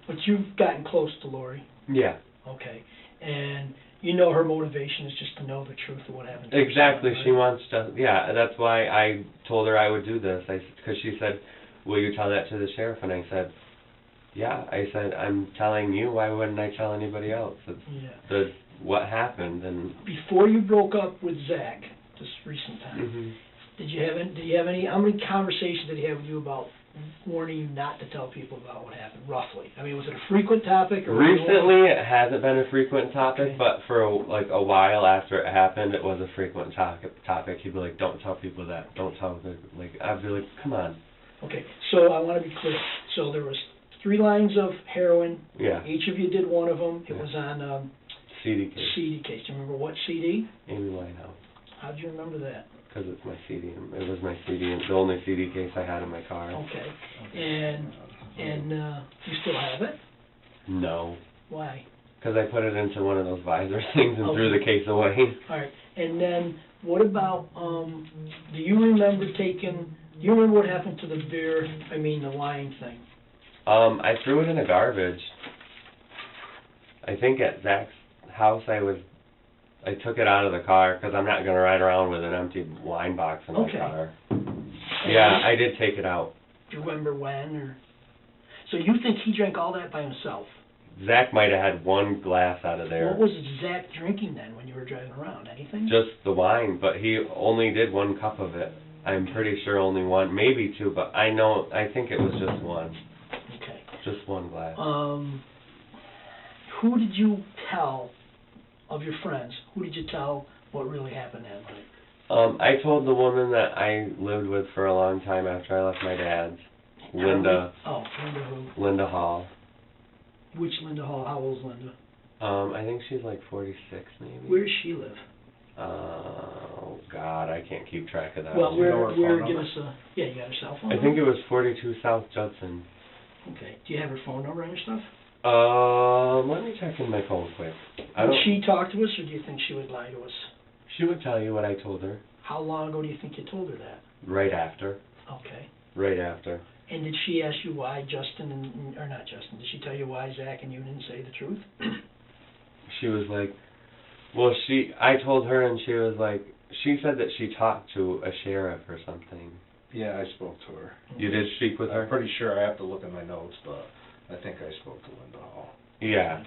but you've gotten close to Lori. Yeah. Okay. And you know her motivation is just to know the truth of what happened to her son, Exactly. right? She wants to. Yeah, that's why I told her I would do this. Because she said, "Will you tell that to the sheriff?" And I said, "Yeah." I said, "I'm telling you. Why wouldn't I tell anybody else? It's Yeah. what happened." And Before you broke up with Zach, this recent time, mhm. did you have any? How many conversations did he have with you about warning you not to tell people about what happened? Roughly, I mean, was it a frequent topic? Or Recently, it hasn't been a frequent topic, Okay. but for a while after it happened, it was a frequent topic. He'd be like, "Don't tell people that. Don't tell them." Like, I'd be like, "Come on." Okay, so I want to be clear. So there was 3 lines of heroin. Yeah. Each of you did one of them. It Yeah. was on CD case. CD case. Do you remember what CD? Amy Winehouse. How'd you remember that? Because it's my CD. It was my CD, the only CD case I had in my car. Okay, and you still have it? No. Why? Because I put it into one of those visor things and threw Okay. the case away. All right, and then what about, do you remember what happened to the lying thing? I threw it in the garbage. I think at Zach's house I took it out of the car because I'm not going to ride around with an empty wine box in my Okay. car. Yeah, I did take it out. Do you remember when, or? So you think he drank all that by himself? Zach might have had one glass out of there. What was Zach drinking then when you were driving around? Anything? Just the wine, but he only did 1 cup of it. I'm pretty sure only one, maybe 2, but I think it was just 1. Okay. Just 1 glass. Who did you tell, of your friends, who did you tell what really happened that night? I told the woman that I lived with for a long time after I left my dad's, Linda. Oh, Linda who? Linda Hall. Which Linda Hall? How old's Linda? I think she's like 46 maybe. Where does she live? Oh, God, I can't keep track of that. Well, you know her phone give number? us a, yeah, you got her cell phone I number? think it was 42 South Judson. Okay, do you have her phone number on your stuff? Let me check in my phone quick. I Would don't, she talk to us, or do you think she would lie to us? she would tell you what I told her. How long ago do you think you told her that? Right after. Okay. Right after. And did she ask you why Justin or not Justin, did she tell you why Zach and you didn't say the truth? She was like, well, I told her and she was like, she said that she talked to a sheriff or something. Yeah, I spoke to her. You did speak with her? I'm pretty sure, I have to look in my notes, but I think I spoke to Linda Hall. Yeah.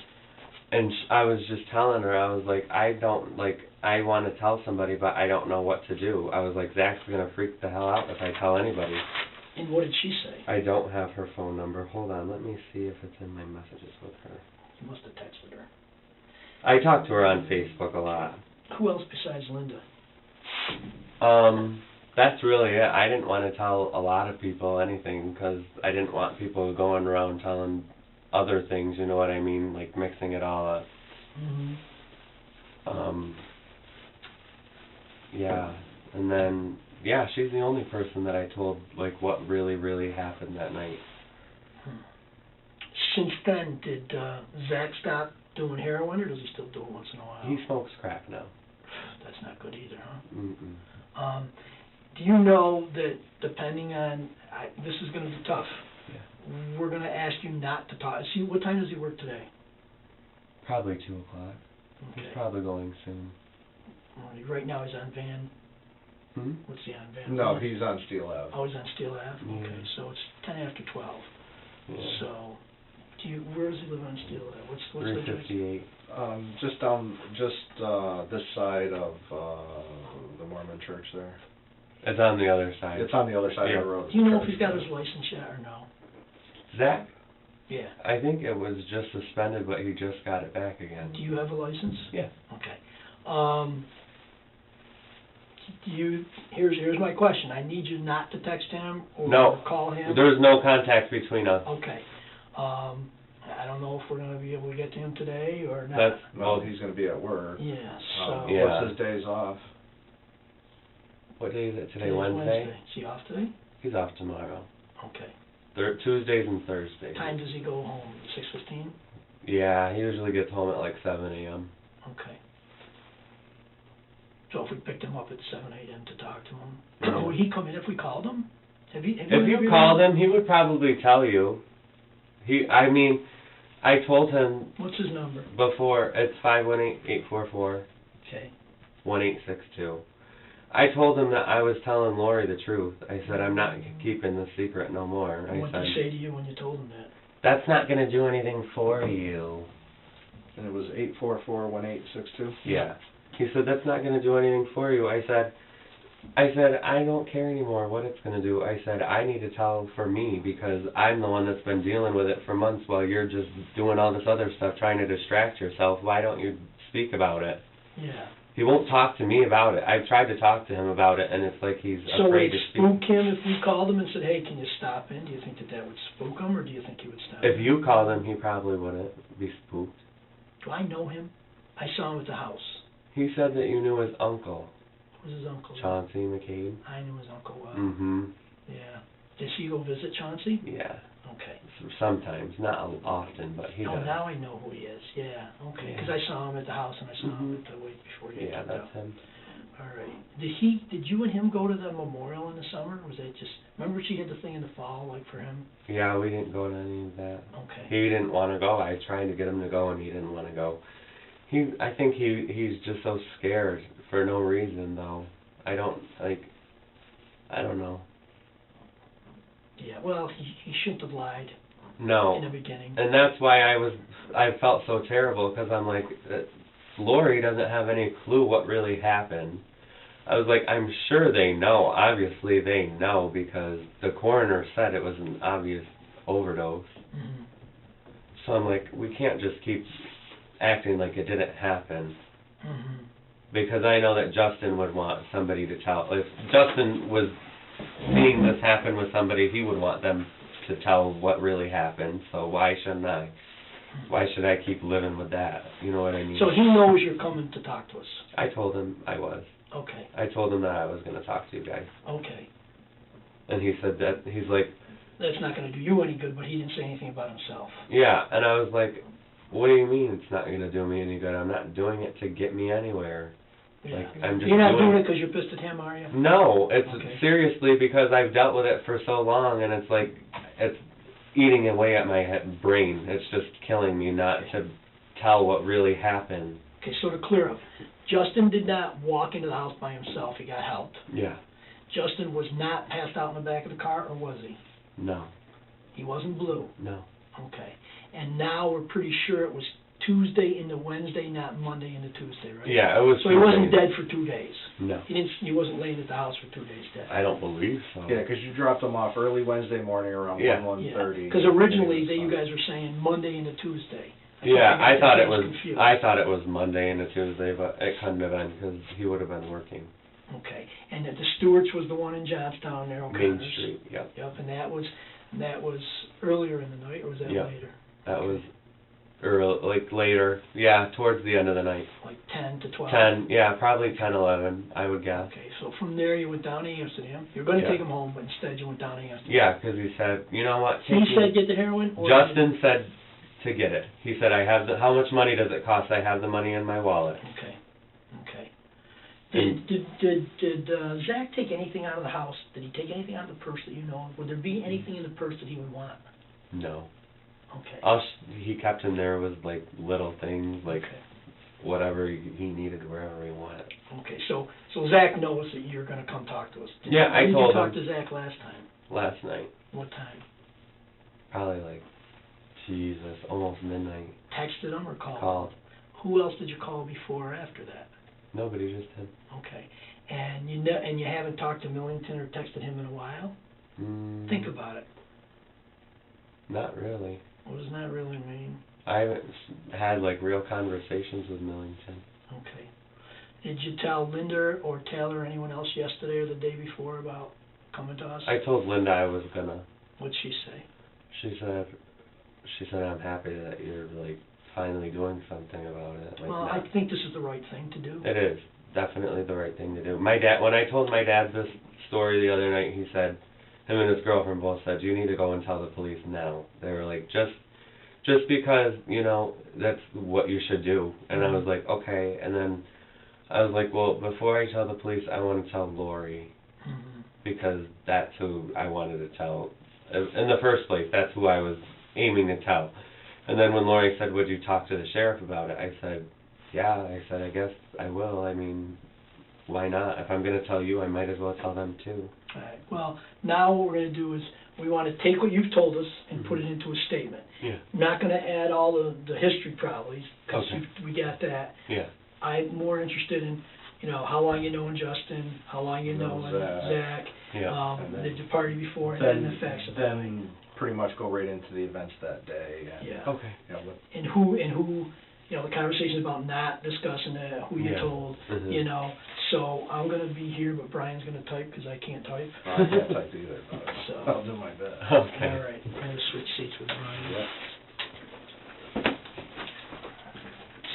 And I was just telling her, I was like, I want to tell somebody, but I don't know what to do. I was like, Zach's going to freak the hell out if I tell anybody. And what did she say? I don't have her phone number. Hold on, let me see if it's in my messages with her. You must have texted her. I talk to her on Facebook a lot. Who else besides Linda? That's really it. I didn't want to tell a lot of people anything because I didn't want people going around telling other things, you know what I mean, like mixing it all up. Mm-hmm. Yeah, and then, yeah, she's the only person that I told, like, what really, really happened that night. Since then, did Zach stop doing heroin, or does he still do it once in a while? He smokes crack now. That's not good either, huh? Mm-mm. Do you know that depending on, this is going to be tough. Yeah. We're going to ask you not to talk. See, what time does he work today? Probably 2 o'clock. He's Okay. probably going soon. Right now he's on Van. Hmm? What's he on Van? No, he's on Steel Ave. Oh, he's on Steel Ave? Yeah. Okay, so it's 10 after 12. Yeah. So, where does he live on Steel Ave? What's the address? 358. Just this side of the Mormon church there. It's on the other side. It's on the other side Yeah. of the road. Do you know if he's got his license yet or no? Zach? Yeah. I think it was just suspended, but he just got it back again. Do you have a license? Yeah. Okay. Here's my question. I need you not to text him or No. call him. There's no contact between us. Okay. I don't know if we're going to be able to get to him today or not. That's, Well, he's going to be at work. Yeah, so... Yeah. What's his days off? what day is it today, Today's Wednesday? Is he off today? He's off tomorrow. Okay. Tuesdays and Thursdays. Time does he go home? 6:15? Yeah, he usually gets home at like 7 a.m. Okay. So if we picked him up at 7 a.m. to talk to him, Yeah. would he come in if we called him? Have you If you called him, he would probably tell you. I told him What's his number? before, it's 518-844-1862. Okay. I told him that I was telling Lori the truth. I said, I'm not keeping the secret no more. I What did said, he say to you when you told him that? that's not going to do anything for you. And it was 844-1862? Yeah. He said, that's not going to do anything for you. I said, I don't care anymore what it's going to do. I said, I need to tell for me because I'm the one that's been dealing with it for months while you're just doing all this other stuff trying to distract yourself. Why don't you speak about it? Yeah. He won't talk to me about it. I've tried to talk to him about it, and it's like he's So would afraid it to speak. spook him if we called him and said, hey, can you stop in? Do you think that would spook him, or do you think he would stop If in? you called him, he probably wouldn't be spooked. Do I know him? I saw him at the house. He said that you knew his uncle, Who's his uncle? Chauncey McCabe. I knew his uncle well. Mm-hmm. Yeah. Does he go visit Chauncey? Yeah. Okay. Sometimes, not often, but he Oh, does. now I know who he is. Yeah. Okay. Yeah. Because I saw him at the house and I saw him Mhm. at the week before you Yeah, took that's out. him. All right. Did you and him go to the memorial in the summer? Or was that just? Remember she had the thing in the fall, like for him? Yeah, we didn't go to any of that. Okay. He didn't want to go. I tried to get him to go, and he didn't want to go. I think he's just so scared for no reason, though. I don't know. Yeah. Well, he shouldn't have lied No. in the beginning. And that's why I felt so terrible, because I'm like, Lori doesn't have any clue what really happened. I was like, I'm sure they know. Obviously they know, because the coroner said it was an obvious overdose. Mhm. So I'm like, we can't just keep acting like it didn't happen. Mhm. Because I know that Justin would want somebody to tell. If Justin was seeing this happen with somebody, he would want them to tell what really happened. So why shouldn't I? Why should I keep living with that? You know what I mean? So he knows you're coming to talk to us. I told him I was. Okay, I told him that I was gonna talk to you guys, okay. and he said that, he's like, That's not gonna do you any good, but he didn't say anything about himself. yeah, and I was like, what do you mean it's not gonna do me any good? I'm not doing it to get me anywhere. Yeah. Like, I'm just You're not doing doing it because you're pissed at him, are you? No, it's Okay. seriously because I've dealt with it for so long, and it's like, it's eating away at my brain. It's just killing me not to tell what really happened. Okay, so to clear up, Justin did not walk into the house by himself, he got helped. Yeah, Justin was not passed out in the back of the car, or was he? no, He wasn't blue. no. Okay. And now we're pretty sure it was Tuesday into Wednesday, not Monday into Tuesday, right? Yeah, it was. So he wasn't dead for 2 days. No, He wasn't laying at the house for 2 days dead. I don't believe so. Yeah, 'cause you dropped them off early Wednesday morning around Yeah. 1:30. Because originally, you guys were saying Monday into Tuesday. Yeah, I got thought the it was. days confused. I thought it was Monday into Tuesday, but it couldn't have been because he would have been working. Okay, and that the Stewart's was the one in Johnstown, near Main O'Connor's. Street. Yep, Yep, and that was earlier in the night, or was that Yeah. later? that was early, like later. Yeah, towards the end of the night. Like 10 to 12? 10. Yeah, probably 10, 11. I would guess. Okay, so from there you went down to Amsterdam. You were going to Yeah. take him home, but instead you went down to Amsterdam. Yeah, because he said, you know what? He take me- said get the heroin? Or Justin said to get it. He said, I have the, how much money does it cost? I have the money in my wallet. Okay, okay. And- Did Zach take anything out of the house? Did he take anything out of the purse that you know of? Would there be anything in the purse that he would want? No. Okay. He kept in there with like little things, like Okay. whatever he needed, wherever he wanted. Okay, so Zach knows that you're gonna come talk to us. Yeah, I When told did you talk him. to Zach last time? Last night. What time? Probably like, Jesus, almost midnight. Texted him or called? Called. Who else did you call before or after that? Nobody, just him. Okay. And you haven't talked to Millington or texted him in a while? Think about it. Not really. What does that really mean? I haven't had like real conversations with Millington. Okay. Did you tell Linda or Taylor or anyone else yesterday or the day before about coming to us? I told Linda I was gonna. What'd she say? She said I'm happy that you're like finally doing something about it. Like, Well, I think this is the right thing to do. It is definitely the right thing to do. My dad, when I told my dad this story the other night, he said, him and his girlfriend both said, you need to go and tell the police now. They were like, just because, you know, that's what you should do. And I was like, okay. And then I was like, well, before I tell the police, I want to tell Lori, Mhm. because that's who I wanted to tell. In the first place, that's who I was aiming to tell. And then when Lori said, would you talk to the sheriff about it? I said, yeah. I said, I guess I will. I mean, why not? If I'm going to tell you, I might as well tell them too. All right. Well, now what we're going to do is we want to take what you've told us and put it into a statement. Yeah. I'm not going to add all the history probably, because Okay. we got that. Yeah. I'm more interested in, you know, how long you knowing Justin, how long you Know knowing Zach. Zach, Yeah. And the then- party before, and then the effects of it. Then pretty much go right into the events that day. And, Yeah. Okay. you know, And who, you know, the conversations about not discussing it, who you Yeah. told, Mhm. you know. So I'm going to be here, but Brian's going to type because I can't type. I can't type either, but So. I'll do my best. Okay. All right, I'm going to switch seats with Brian. Yep.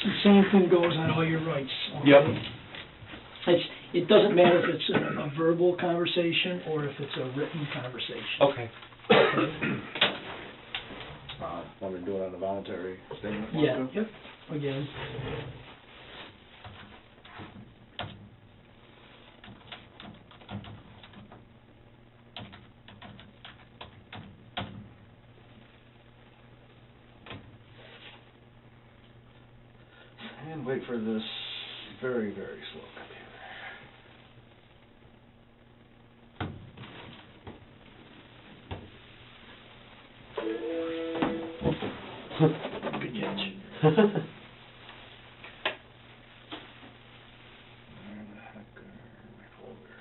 The same thing goes on all your rights, okay? Yep. It doesn't matter if it's a verbal conversation or if it's a written conversation. Okay. Okay? Want me to do it on the voluntary statement? Yeah, Marco? yep, again. And wait for this very, very slow Good catch. Where the heck are my folder?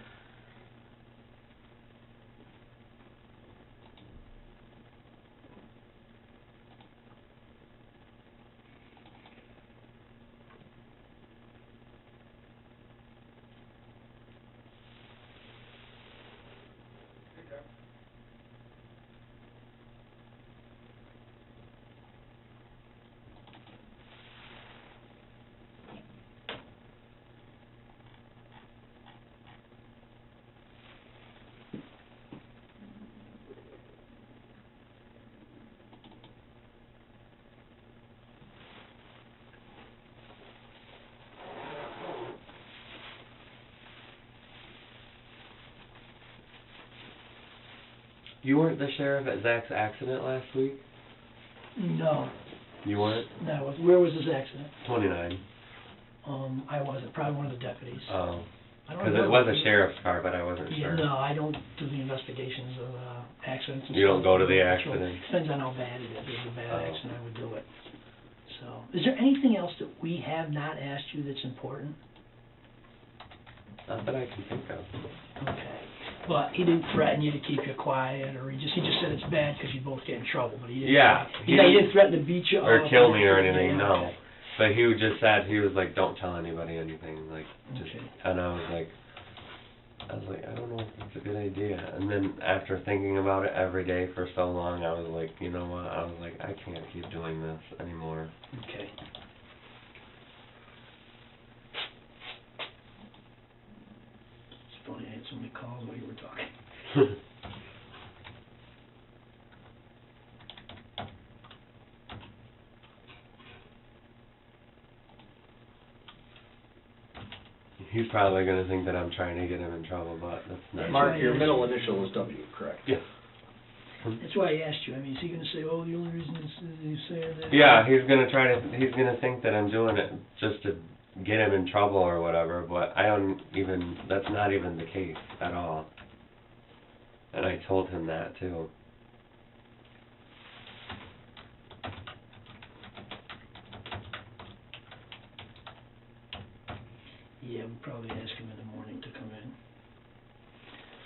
You weren't the sheriff at Zach's accident last week? No, You weren't? no, where was this accident? 29. I wasn't, probably one of the deputies. Oh. I don't Because it know. was a sheriff's car, but I wasn't Yeah, sure. no, I don't do the investigations of accidents and You don't stuff. go to the Patrol. accidents? Depends on how bad it is. If it's a bad Oh. accident, I would do it. So, is there anything else that we have not asked you that's important? Not that I can think of. Okay. But he didn't threaten you to keep you quiet, or he just said it's bad because you both get in trouble, but he didn't. Yeah, He didn't threaten to beat you or up kill me or anything, Yeah, no. okay. But he just said, he was like, don't tell anybody anything, like, just, Okay. and I was like, I don't know if it's a good idea. And then after thinking about it every day for so long, I was like, you know what, I was like, I can't keep doing this anymore. Okay. It's funny, I had so many calls while you were talking. He's probably gonna think that I'm trying to get him in trouble, but that's not. Mark, your middle initial is W, correct? Yeah. That's why I asked you. I mean, is he gonna say, oh, the only reason he's saying that? Yeah, he's gonna think that I'm doing it just to get him in trouble or whatever, but that's not even the case at all. And I told him that too. Yeah, we'll probably ask him in the morning to come in.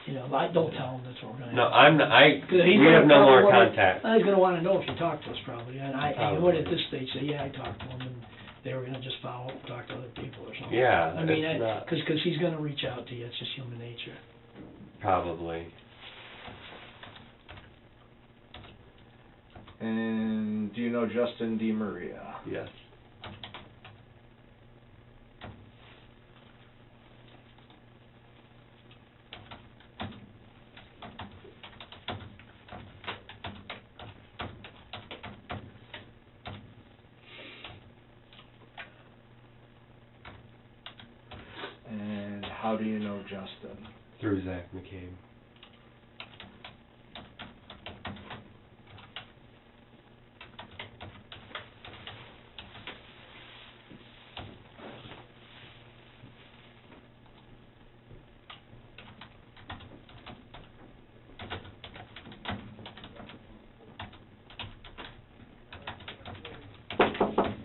You know, I don't tell him that's what we're gonna. No, ask. I'm not, 'Cause he's we gonna have no more probably wanna- contact. He's gonna wanna know if you talked to us probably, and you would at Probably. this stage say, yeah, I talked to him, and they were gonna just follow up and talk to other people or something. Yeah, I mean, it's not, cause he's gonna reach out to you, it's just human nature. probably. And do you know Justin DiMaria? Yes. And how do you know Justin? Through Zach McCabe.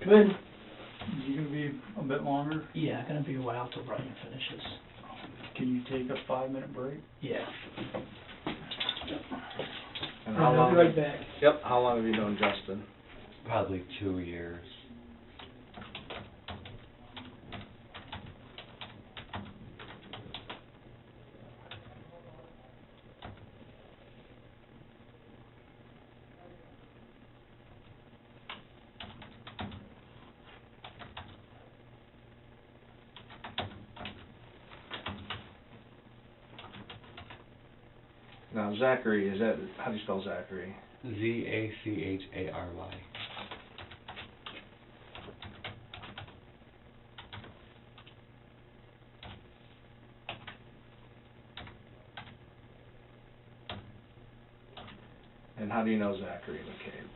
Come in. Is it gonna be a bit longer? Yeah, gonna be a while till Brian finishes. Can you take a 5-minute break? Yeah. And I'll be right back. Yep, how long have you known Justin? Probably 2 years. Now, Zachary, how do you spell Zachary? Zachary. And how do you know Zachary McCabe?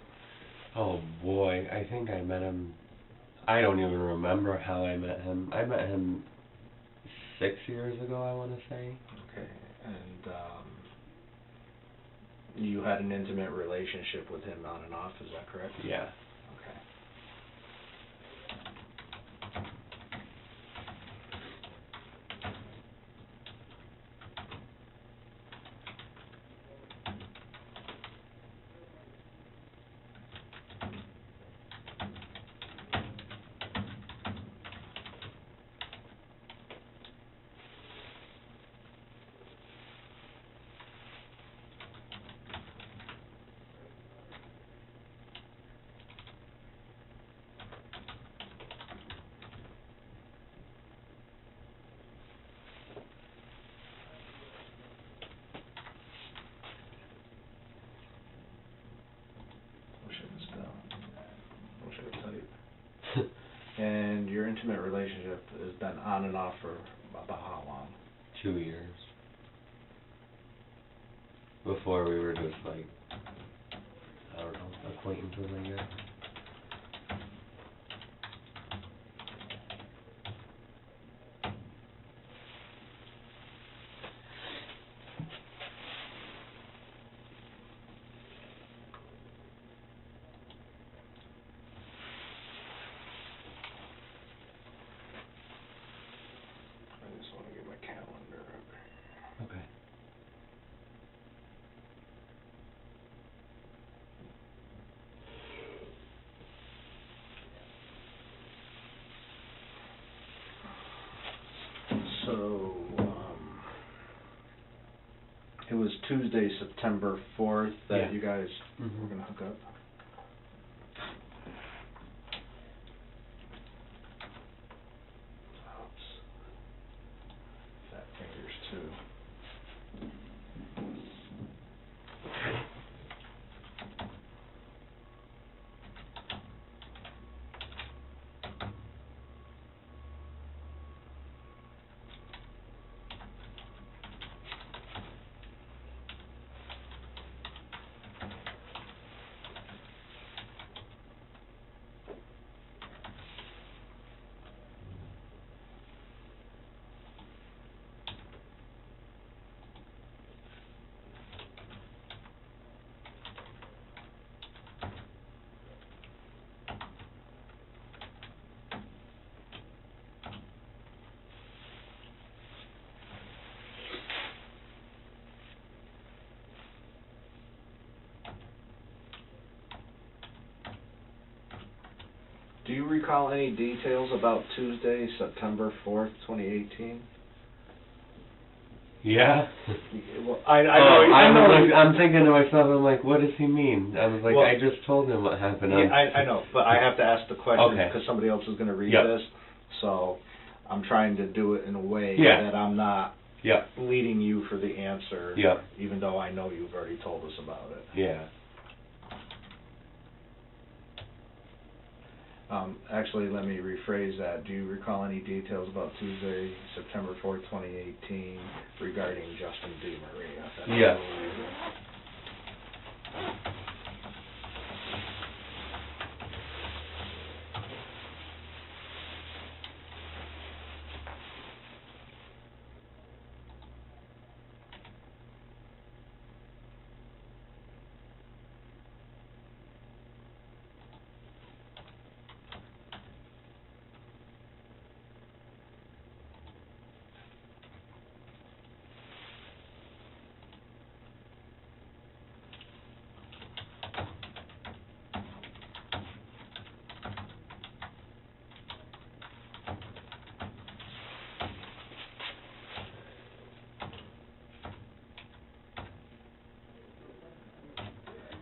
Oh boy, I think I met him, I don't even remember how I met him. I met him 6 years ago, I want to say. Okay, and you had an intimate relationship with him on and off, is that correct? Yeah. Okay. And your intimate relationship has been on and off for about how long? 2 years. Before we were just like, I don't know, acquaintances, I guess. I just wanna get my calendar up. Okay. So, it was Tuesday, September 4th that Yeah. you guys Mhm. were gonna hook up? Oops. Fat fingers too. Do you recall any details about Tuesday, September 4th, 2018? Yeah. Well, I'm like, I'm thinking to myself, I'm like, what does he mean? I was like, Well, I just told him what happened. Yeah, I know, but I have to ask the question Okay. because somebody else is gonna read Yep. this, so I'm trying to do it in a way Yeah. that I'm not Yep. leading you for the answer. Yep. Even though I know you've already told us about it. Yeah. Actually, let me rephrase that. Do you recall any details about Tuesday, September 4th, 2018 regarding Justin DeMaria? That's Yes.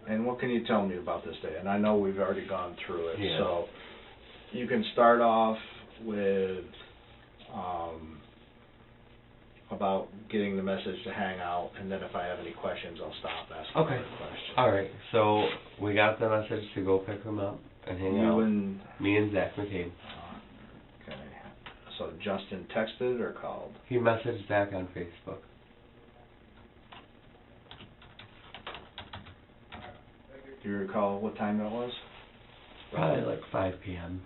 And what can you tell me about this day? And I know we've already gone through it, Yeah. so you can start off with about getting the message to hang out, and then if I have any questions, I'll stop asking Okay. other questions. All right. So we got the message to go pick him up and hang You out. and Me and Zach McCabe. okay. So Justin texted or called? He messaged Zach on Facebook. Do you recall what time that was? Probably like 5 p.m.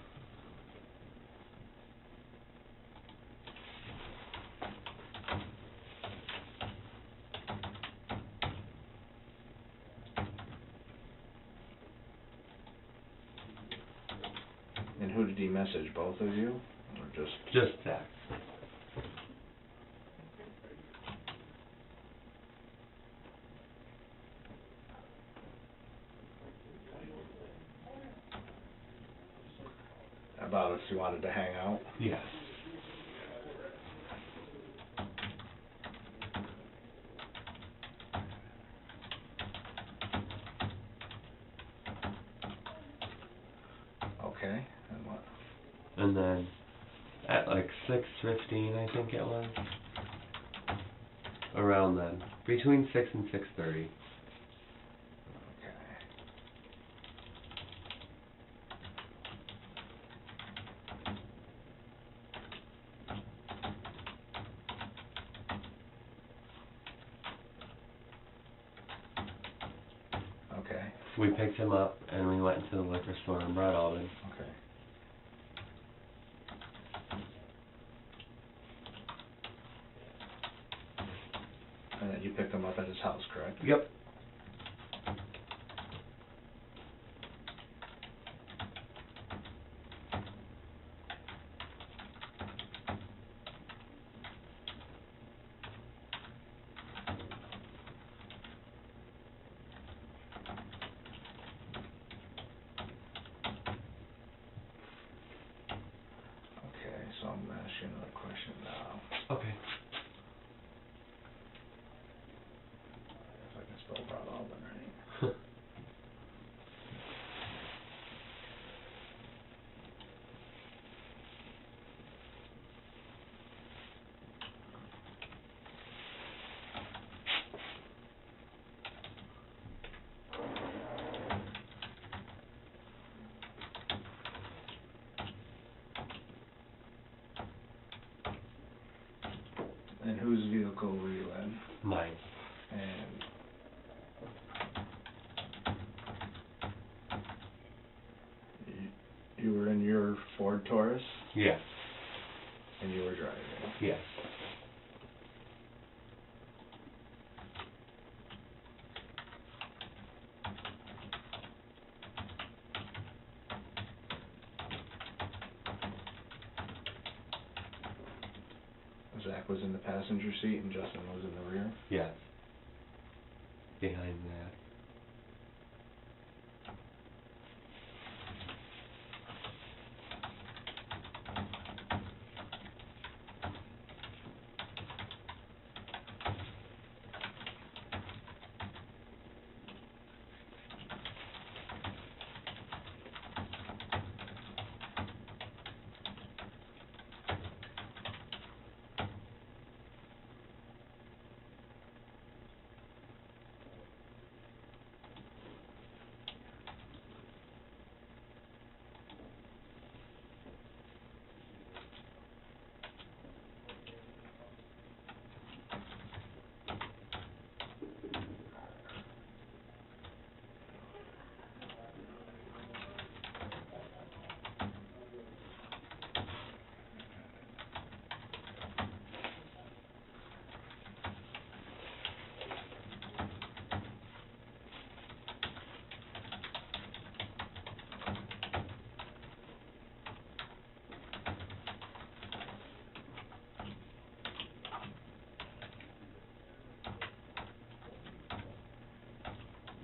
And who did he message? Both of you, or just? Just Zach. About if you wanted to hang out? Yes. Okay, and what? And then at like 6:15, I think it was. Around then, between 6 and 6:30. Okay. We picked him up and we went to the liquor store in Brett Alden. Okay. And then you picked him up at his house, correct? Yep. Okay, so I'm gonna ask you another question now. Okay. If I can spell Brett Alden right. And whose vehicle were you in? Mine. And you were in your Ford Taurus, Yes. and you were driving. Yes. Zach was in the passenger seat and Justin was in the rear. Yes. Behind that.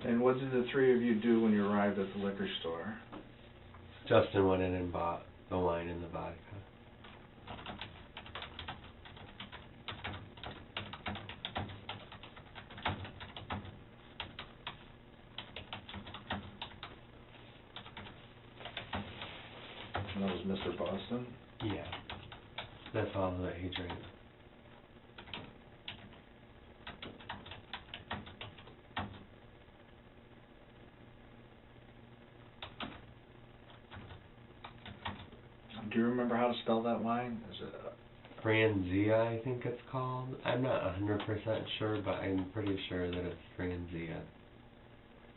And what did the three of you do when you arrived at the liquor store? Justin went in and bought the wine and the vodka. And that was Mr. Boston? Yeah. That's all that he drank. Do you remember how to spell that wine? Is it Franzia, I think it's called. I'm not 100% sure, but I'm pretty sure that it's Franzia.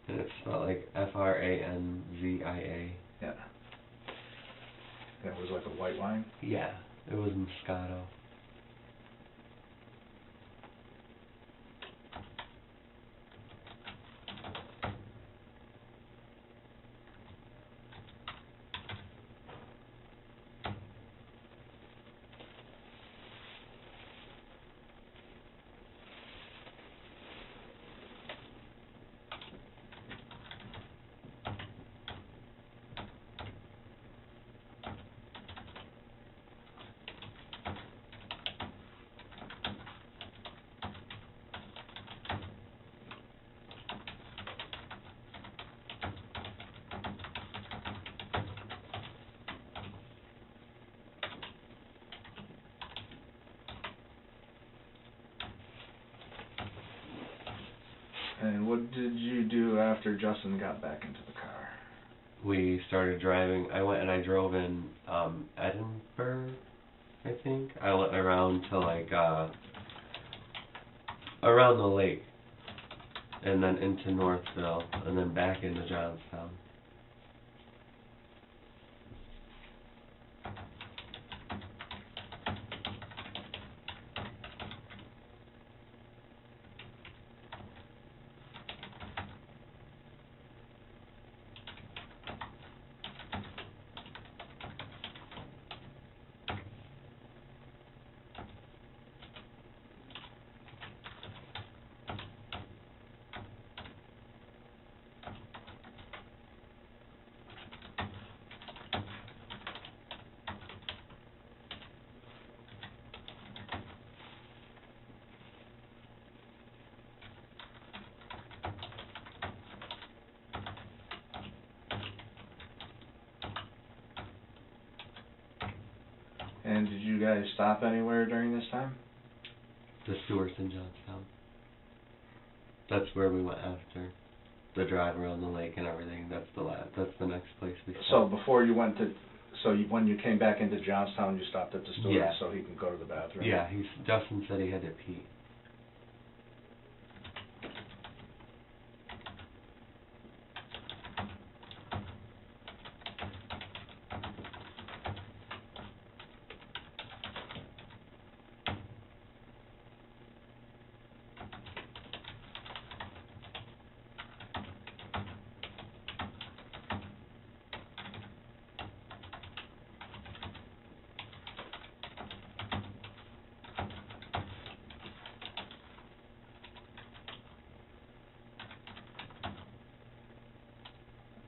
And it's spelled like Franzia. yeah. It was like a white wine? Yeah, it was Moscato. And what did you do after Justin got back into the car? We started driving. I went and I drove in Edinburgh, I think. I went around to like around the lake. and then into Northville, and then back into Johnstown. And did you guys stop anywhere during this time? The Stewart's in Johnstown. That's where we went after the drive around the lake and everything. That's the next place we So stopped. before you went to, when you came back into Johnstown, you stopped at the store Yeah. so he can go to the bathroom? Yeah, Justin said he had to pee.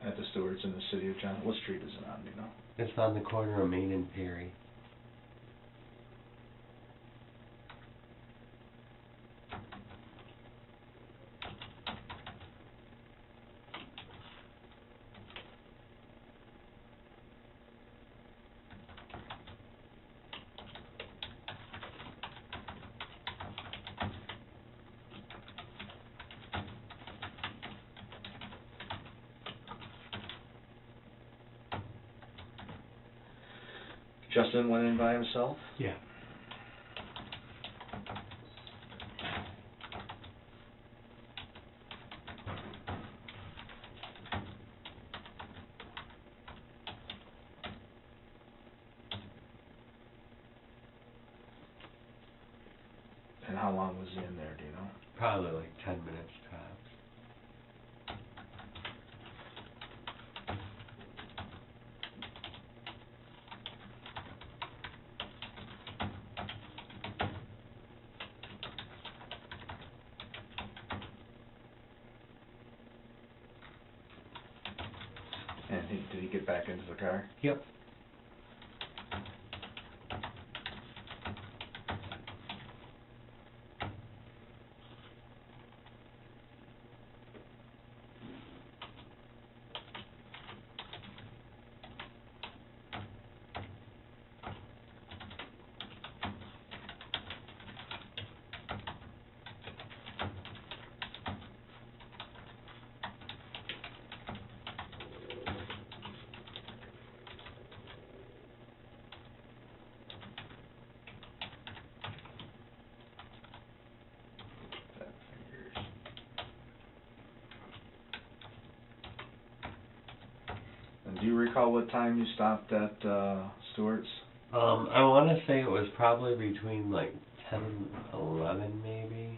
At the Stewart's in the city of Johnstown. What street is it on, do you know? It's on the corner of Main and Perry. Justin went in by himself? Yeah. And how long was he in there, do you know? Probably like 10 minutes tops. And did he get back into the car? Yep. And do you recall what time you stopped at Stewart's? I want to say it was probably between like 10 and 11 maybe.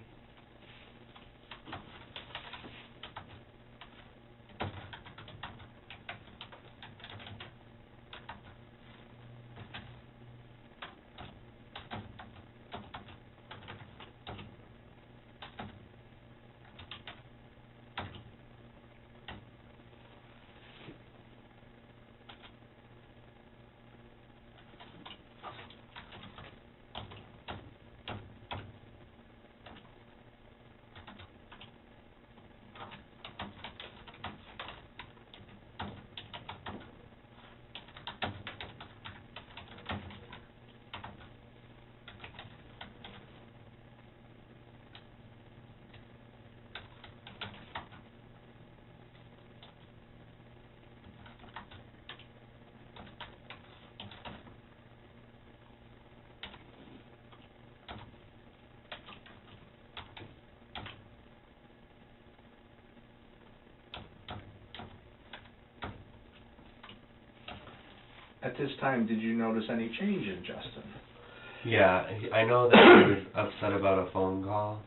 At this time, did you notice any change in Justin? Yeah, I know that he was upset about a phone call.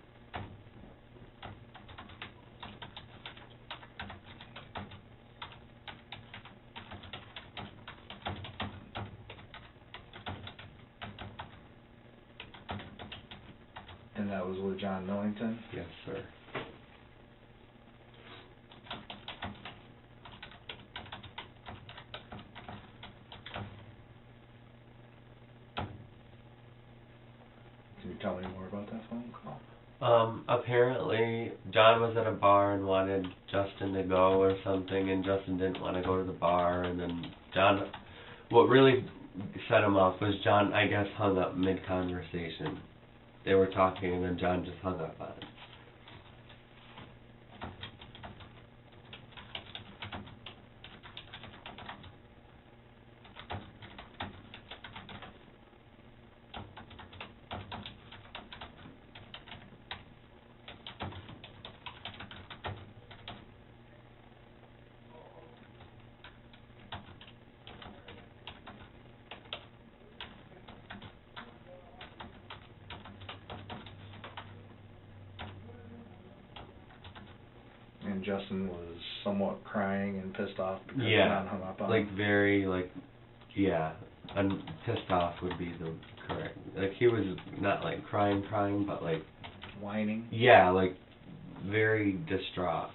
And that was with John Millington? Yes, sir. Can you tell me more about that phone call? Apparently John was at a bar and wanted Justin to go or something, and Justin didn't want to go to the bar, and then John, what really set him off was John, I guess, hung up mid-conversation. They were talking, and then John just hung up on it. And Justin was somewhat crying and pissed off because Yeah, John hung up on like him? very, like, yeah, and pissed off would be the correct, like, he was not, like, crying, but, like, Whining? yeah, like, very distraught.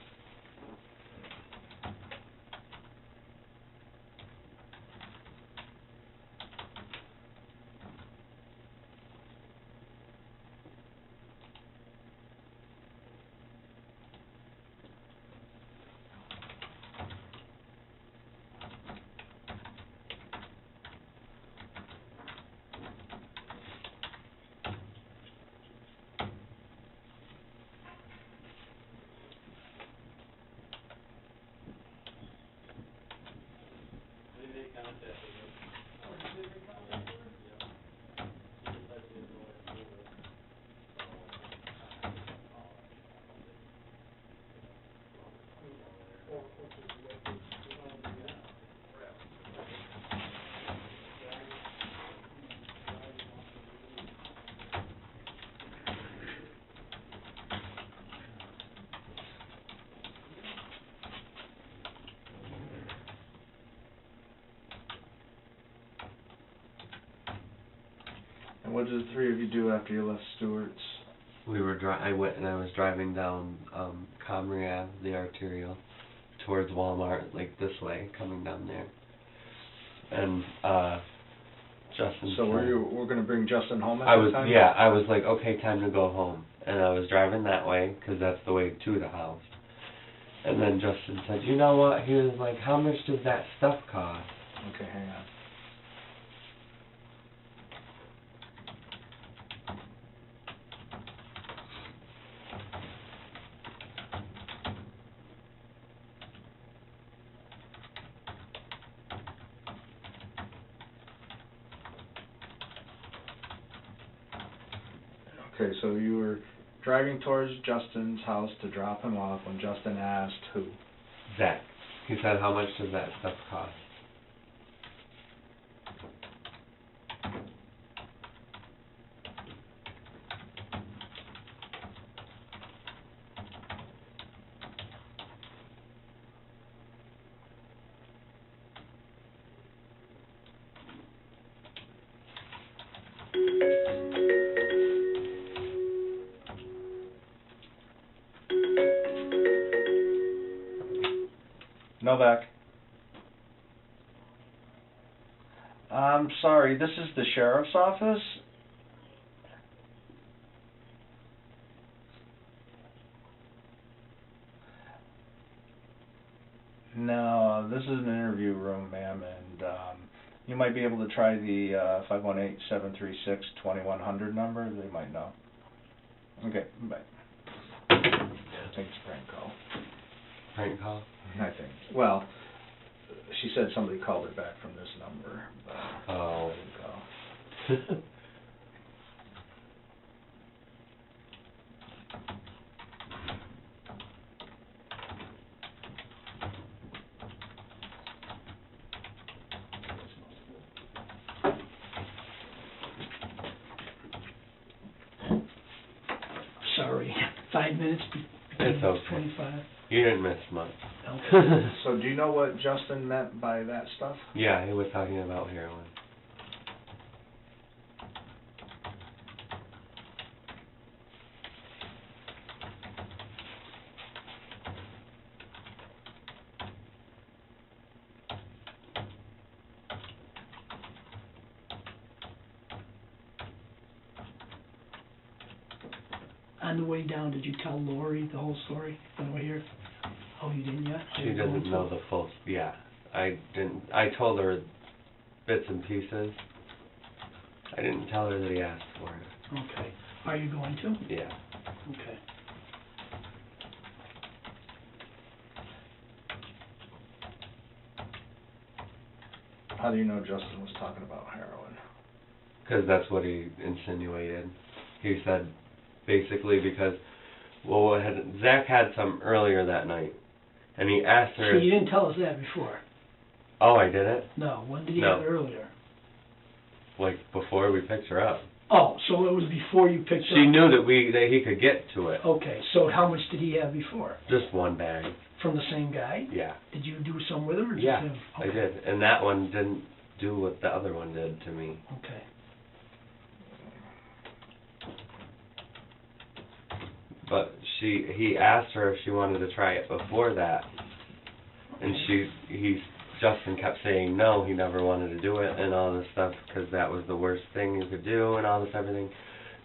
And what did the three of you do after you left Stewart's? I went and I was driving down Comrie Ave, the arterial, towards Walmart, like this way, coming down there. And Justin. So we're going to bring Justin home at I that was time? yeah, I was like, okay, time to go home, and I was driving that way because that's the way to the house. And then Justin said, you know what? He was like, how much does that stuff cost? Okay, hang on. Okay, so you were driving towards Justin's house to drop him off when Justin asked who? Zach. He said, how much does that stuff cost? Novak. I'm sorry, this is the sheriff's office? No, this is an interview room, ma'am, and you might be able to try the 518-736-2100 number. They might know. Okay, bye. I think it's a prank call. Prank call? I think. Well, she said somebody called her back from this number. But Oh. I didn't call. sorry, 5 minutes It's okay. 25. You didn't miss much. Okay. So do you know what Justin meant by that stuff? Yeah, he was talking about heroin. On the way down, did you tell Lori the whole story on the way here? Oh, you didn't yet? She doesn't know the full, yeah. I didn't, I told her bits and pieces. I didn't tell her that he asked for it. Okay. Are you going to? Yeah. Okay. How do you know Justin was talking about heroin? Because that's what he insinuated. He said, basically, because, well, Zach had some earlier that night, and he asked her. So you didn't tell us that before? Oh, I didn't? No. When did he No. have it earlier? Like, before we picked her up. Oh, so it was before you picked She up? knew that he could get to it. Okay, so how much did he have before? Just one bag. From the same guy? Yeah. Did you do some with him or just Yeah, him? I Okay. did. And that one didn't do what the other one did to me. Okay. But he asked her if she wanted to try it before that. And Justin kept saying no, he never wanted to do it and all this stuff because that was the worst thing you could do and all this everything.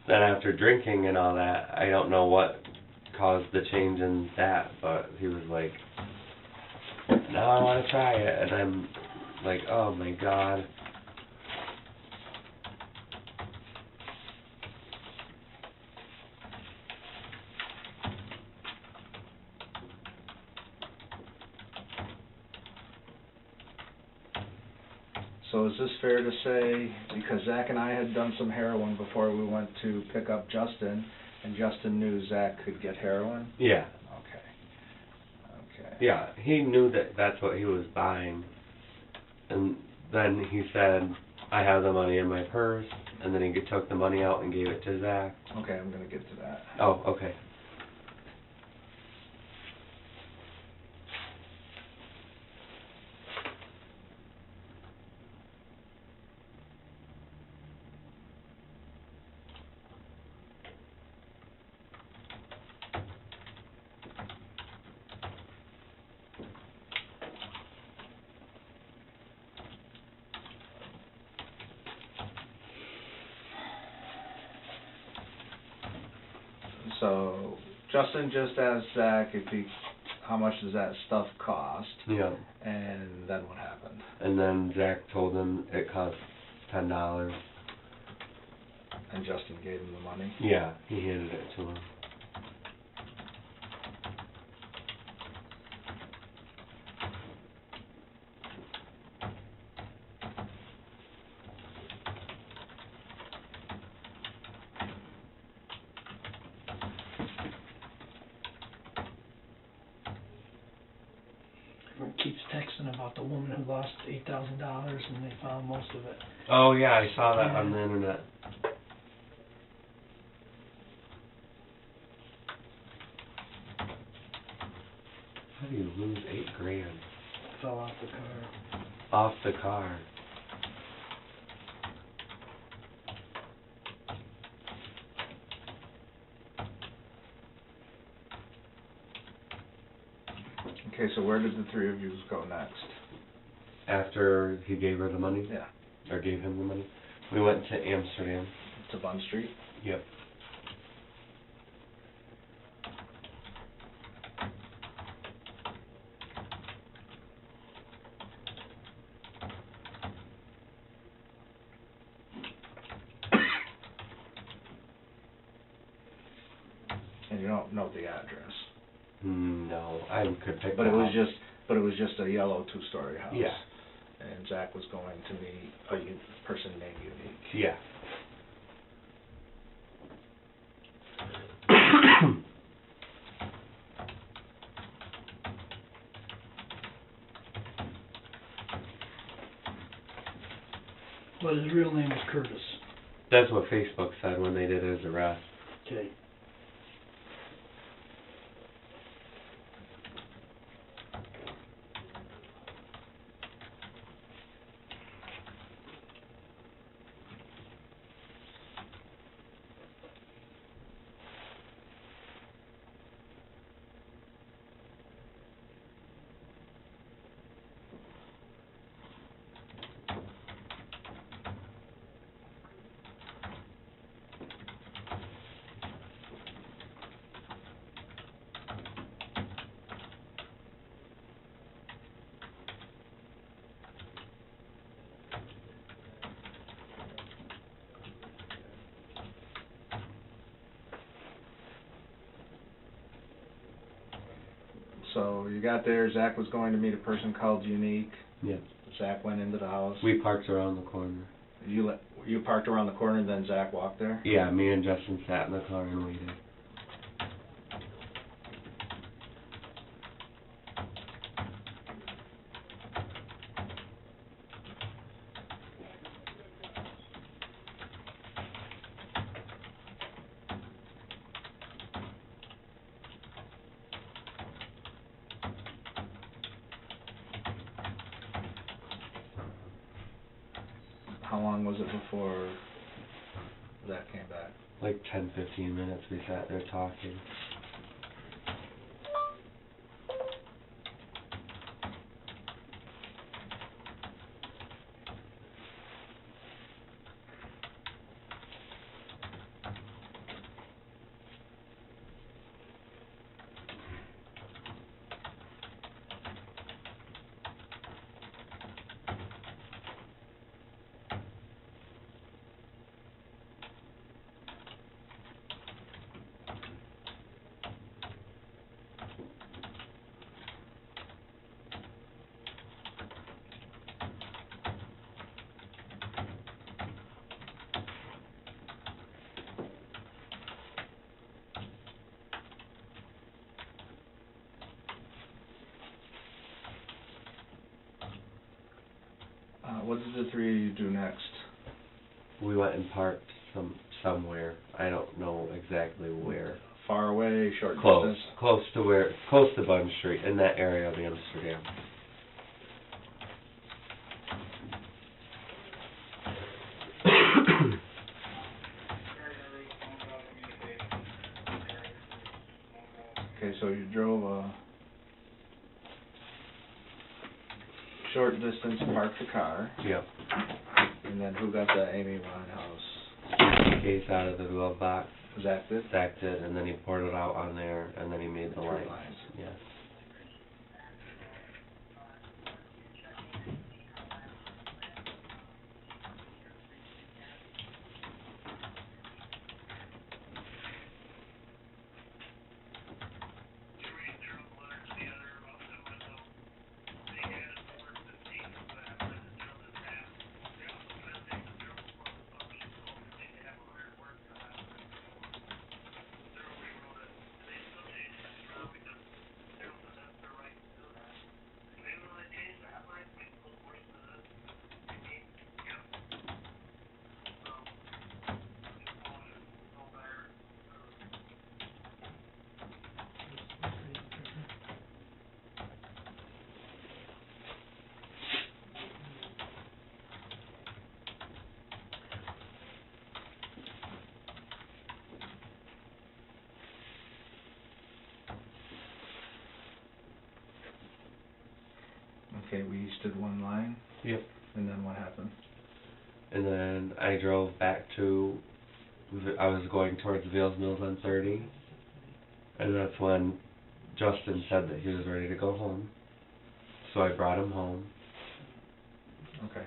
Then after drinking and all that, I don't know what caused the change in that, but he was like, now I want to try it. And I'm like, oh my God. So is this fair to say, because Zach and I had done some heroin before we went to pick up Justin, and Justin knew Zach could get heroin? Yeah. Okay. Okay. Yeah, he knew that that's what he was buying. And then he said, I have the money in my purse. And then he took the money out and gave it to Zach. Okay, I'm gonna get to that. Oh, okay. So Justin just asked Zach how much does that stuff cost, Yeah. and then what happened? And then Zach told him it cost $10. And Justin gave him the money? Yeah, he handed it to him. Keeps texting about the woman who lost $8,000 and they found most of it. Oh, yeah, I saw that on the internet. How do you lose $8,000? Fell off the car. Off the car. Okay, so where did the three of you go next? After he gave her the money? Yeah. Or gave him the money? We went to Amsterdam. To Bund Street? Yep. And you don't know the address. No, I could pick But that it was up. just a yellow two-story house. Yeah. And Zach was going to meet a person named Unique. Yeah. But his real name was Curtis. That's what Facebook said when they did his arrest. Okay. So you got there, Zach was going to meet a person called Unique. Yeah. Zach went into the house. We parked around the corner. You parked around the corner and then Zach walked there? Yeah, me and Justin sat in the car and waited. How long was it before Zach came back? Like 10, 15 minutes we sat there talking. What did the three of you do next? We went and parked somewhere. I don't know exactly where. Far away, short Close. distance? Close to Bun Street, in that area of Amsterdam. Okay, so you drove a short distance, parked the car, Yep. and then who got the Amy Winehouse? Case out of the glove box. Zach did? Stacked it, and then he poured it out on there, and then he made the Three lines. lines. Yes. Okay, we each did one line, Yep. and then what happened? And then I drove back to, I was going towards Vales Mills on 30, and that's when Justin said that he was ready to go home. So I brought him home. Okay.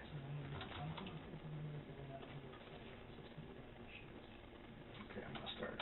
Okay, I'm gonna start.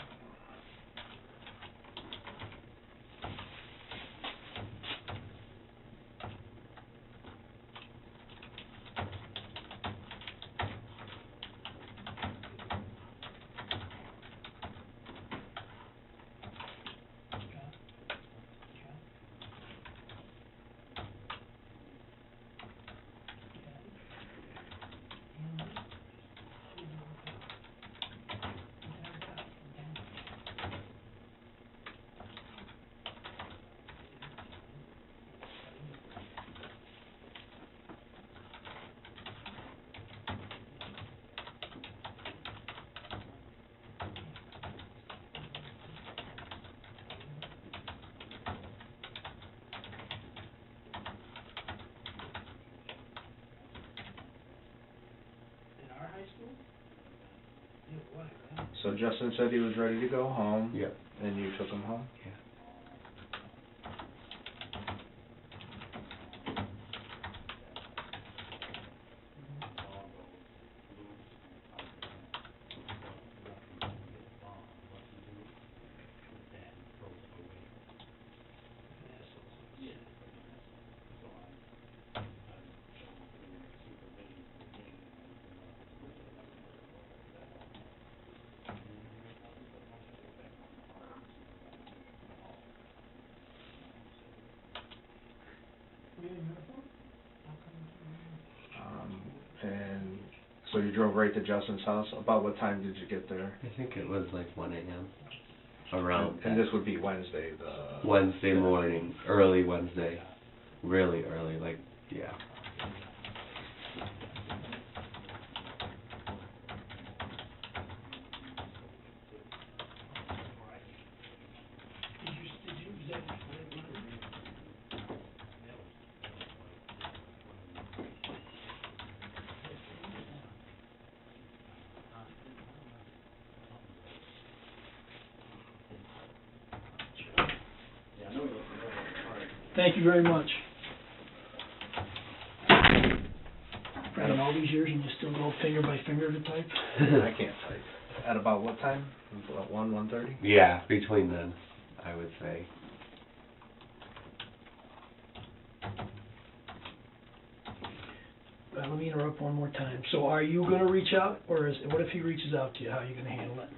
So Justin said he was ready to go home. Yep. And you took him home? Yeah. So you drove right to Justin's house? About what time did you get there? I think it was like 1 a.m. around And that. this would be Wednesday, Wednesday morning, early Wednesday, really early, like, yeah. Thank you very much. Brandon, all these years and you still go finger by finger to type? I can't type. At about what time? About 1:30? Yeah, between then, I would say. Let me interrupt one more time. So are you gonna reach out, or what if he reaches out to you? How are you gonna handle it?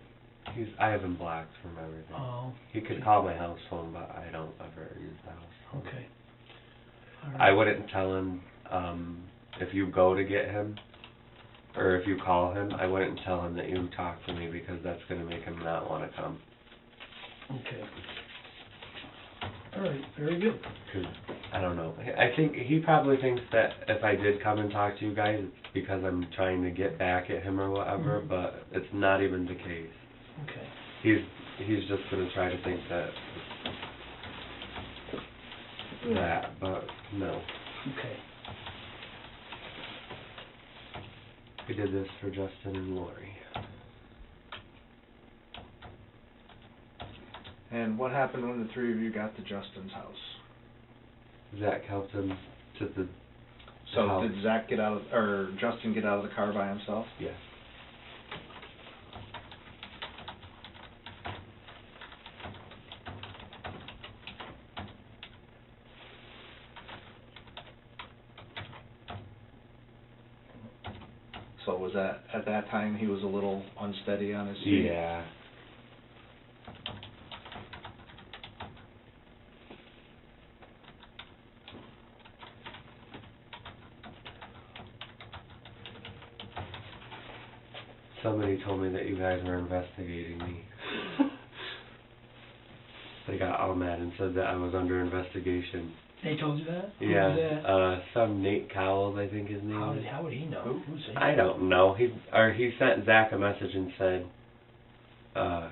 I have him blocked from everything. Oh, He could call my house phone, but I don't ever use the house phone. okay. All I right. wouldn't tell him, if you go to get him, or if you call him, I wouldn't tell him that you talked to me, because that's gonna make him not wanna come. Okay. All right, very good. 'Cause, I don't know, I think, he probably thinks that if I did come and talk to you guys, it's because I'm trying to get back at him or whatever, Mhm. but it's not even the case. Okay. He's just gonna try to think that, but no. Okay. We did this for Justin and Lori. And what happened when the three of you got to Justin's house? Zach helped him to the So house. did Justin get out of the car by himself? Yes. So was that, at that time, he was a little unsteady on his feet? Yeah. Somebody told me that you guys were investigating me. They got all mad and said that I was under investigation. They told you that? Who Yeah, was that? some Nate Cowles, I think his name is. How would he know? Who's he? I don't know. He sent Zach a message and said,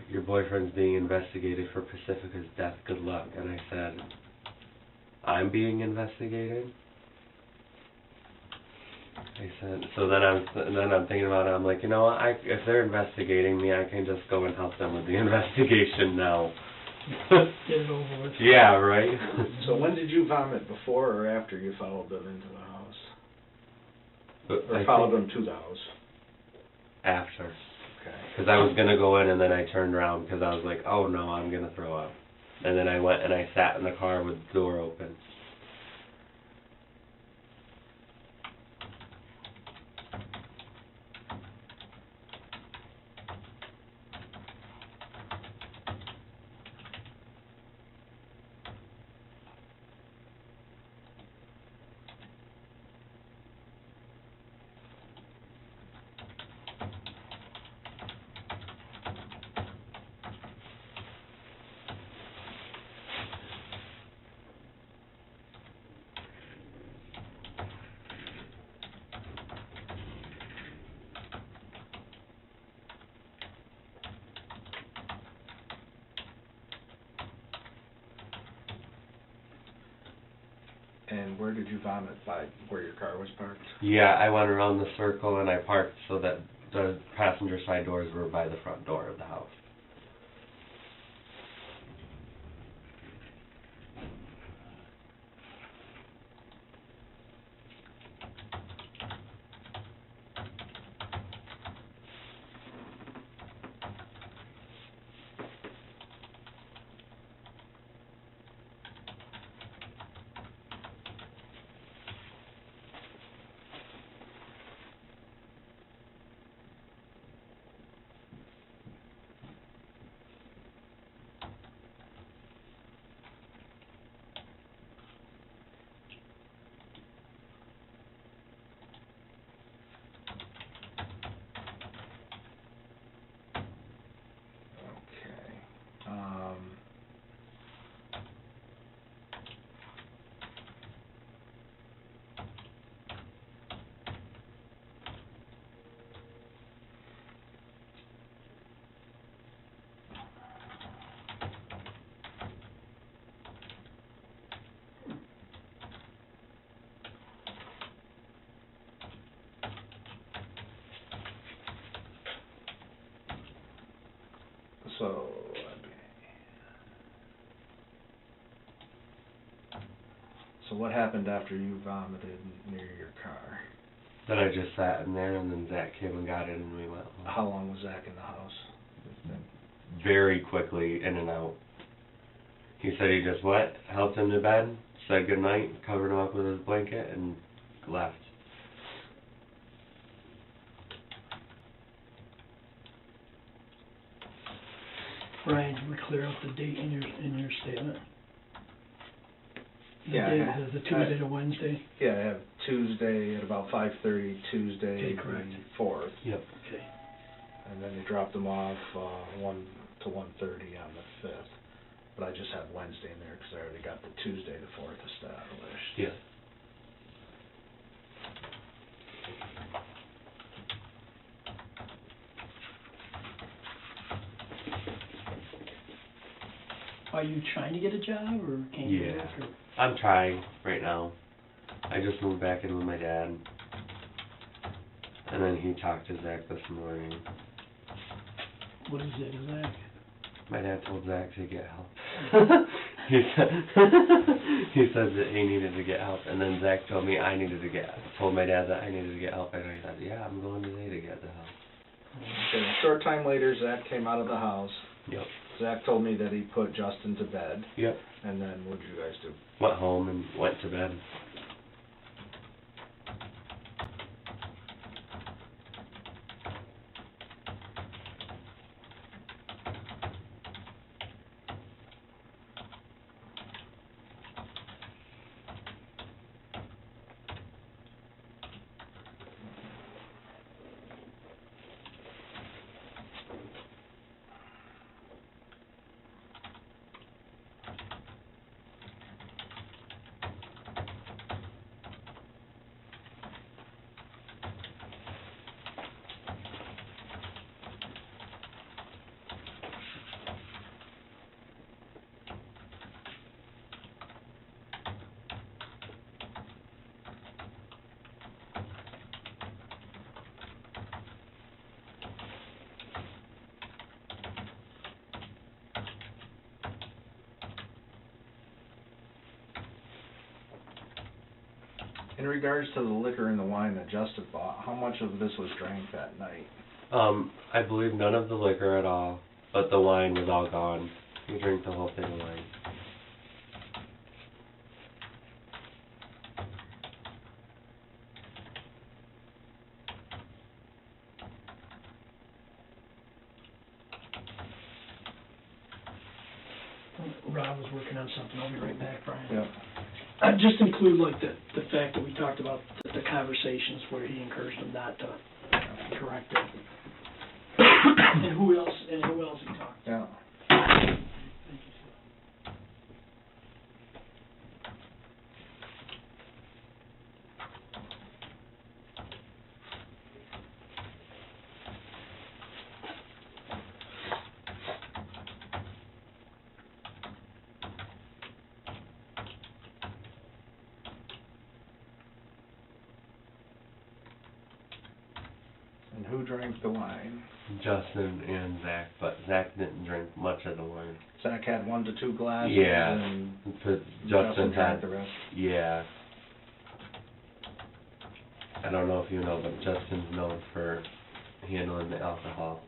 your boyfriend's being investigated for Pacifica's death. Good luck. And I said, I'm being investigated? I said, so then I'm thinking about it. I'm like, you know what? If they're investigating me, I can just go and help them with the investigation now. Get it over with. Yeah, right? So when did you vomit, before or after you followed them into the house? But Or I followed think them to the house? after. Okay. Because I was going to go in and then I turned around because I was like, oh no, I'm going to throw up. And then I went and I sat in the car with the door open. And where did you vomit? By where your car was parked? Yeah, I went around the circle and I parked so that the passenger side doors were by the front door of the house. So, what happened after you vomited near your car? Then I just sat in there, and then Zach came and got it, and we went home. How long was Zach in the house? Very quickly, in and out. He said he just went, helped him to bed, said goodnight, covered him up with his blanket, and left. Brian, can we clear up the date in your statement? The Yeah, date, the Tuesday to Wednesday? Yeah, I have Tuesday at about 5:30, Tuesday Okay, correct. the 4th. Yep. Okay. And then they dropped them off 1 to 1:30 on the 5th. But I just have Wednesday in there because I already got the Tuesday the 4th established. Yeah. Are you trying to get a job, or can't you Yeah. work, or? I'm trying right now. I just moved back in with my dad. And then he talked to Zach this morning. What is it, Zach? My dad told Zach to get help. he said he said that he needed to get help, and then Zach told me told my dad that I needed to get help, and I said, yeah, I'm going today to get the help. Okay, a short time later, Zach came out of the house. Yep. Zach told me that he put Justin to bed. Yep. And then what did you guys do? Went home and went to bed. In regards to the liquor and the wine that Justin bought, how much of this was drank that night? I believe none of the liquor at all, but the wine was all gone. He drank the whole thing of wine. Rob was working on something, I'll be right back, Brian. Yep. I'd just include, like, the fact that we talked about the conversations where he encouraged him not to correct it. And who else he talked to. Yeah. Thank you, sir. And who drank the wine? Justin and Zach, but Zach didn't drink much of the wine. Zach had 1 to 2 glasses. Yeah. And But Justin Justin drank had, the rest. yeah. I don't know if you know, but Justin's known for handling the alcohol.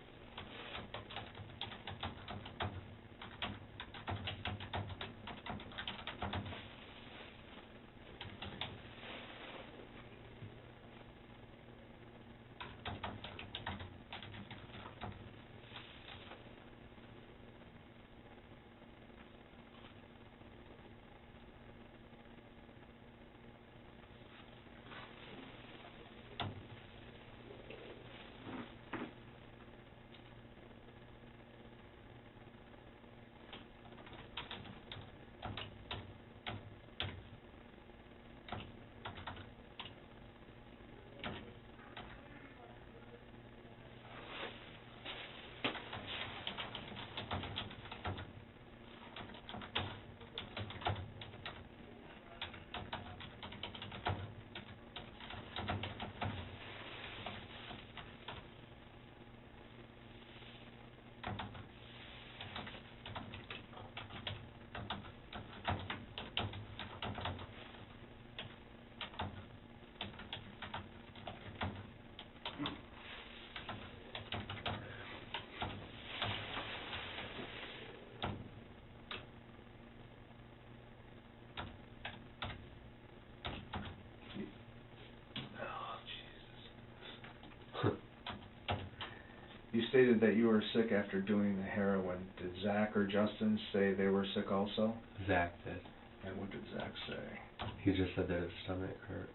stated that you were sick after doing the heroin. Did Zach or Justin say they were sick also? Zach did. And what did Zach say? He just said that his stomach hurt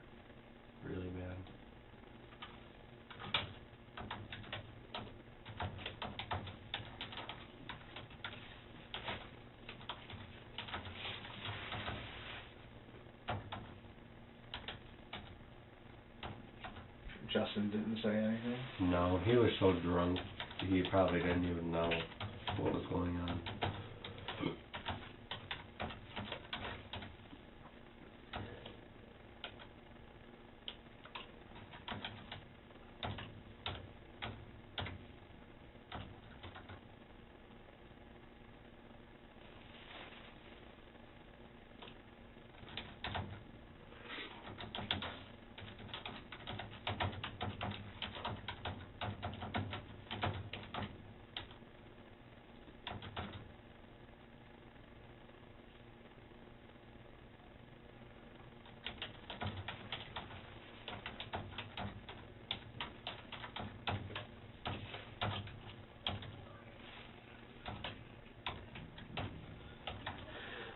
really bad. Justin didn't say anything? No, he was so drunk, he probably didn't even know what was going on.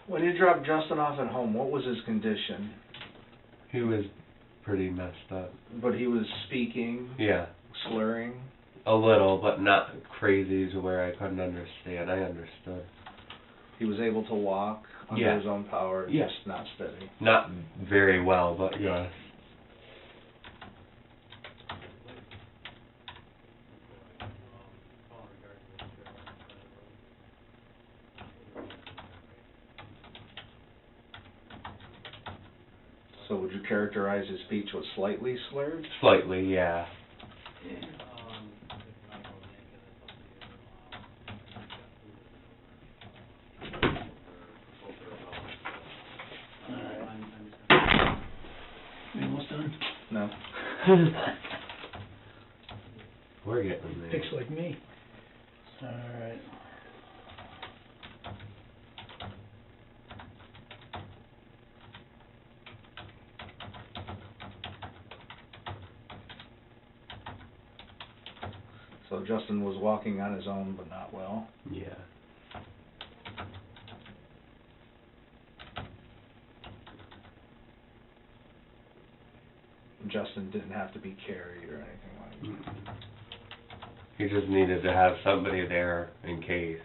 When you dropped Justin off at home, what was his condition? He was pretty messed up. But he was speaking, Yeah, slurring. a little, but not crazy to where I couldn't understand. I understood. He was able to walk under Yeah. his own power, Yeah. just not steady. Not very well, but yes. So would you characterize his speech was slightly slurred? Slightly, yeah. We almost done? No. We're getting there. Picks like me. Alright. So Justin was walking on his own, but not well. Yeah. Justin didn't have to be carried or anything like that. He just needed to have somebody there in case.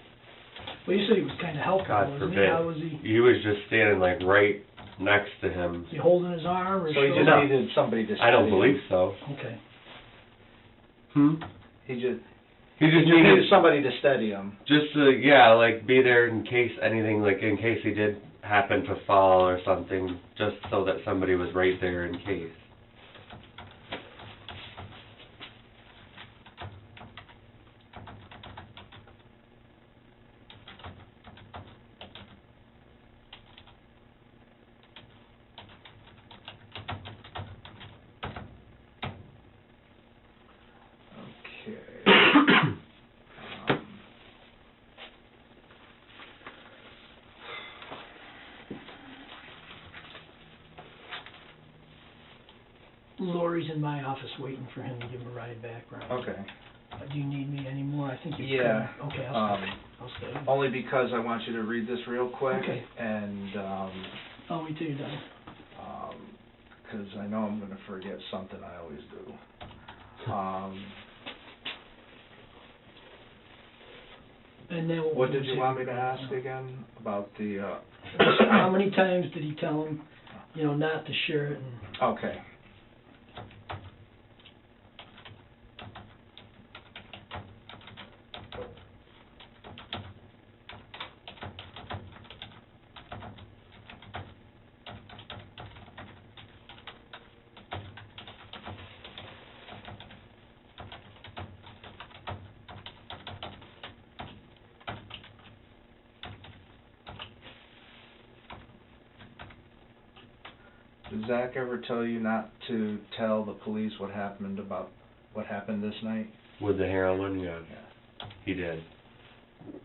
Well, you said he was kind of helpful, God wasn't he? forbid. How was he? He was just standing like right next to him. Was he holding his arm or So he just No. needed somebody to steady I don't him. believe so. Okay. Hmm? He just He just needed needed somebody to steady him. just to, yeah, like be there in case anything, like in case he did happen to fall or something, just so that somebody was right there in case. Okay. Lori's in my office waiting for him to give him a ride back, Brian. Okay. Do you need me anymore? I think you've Yeah. covered- Okay, I'll stay. Um, I'll stay. only because I want you to read this real quick. Okay. And, I'll wait till you're done. 'cause I know I'm gonna forget something I always do. And then What did you want me to ask again about the, How many times did he tell him, not to share it? And okay. Did Zach ever tell you not to tell the police what happened this night? With the heroin, yeah, he did.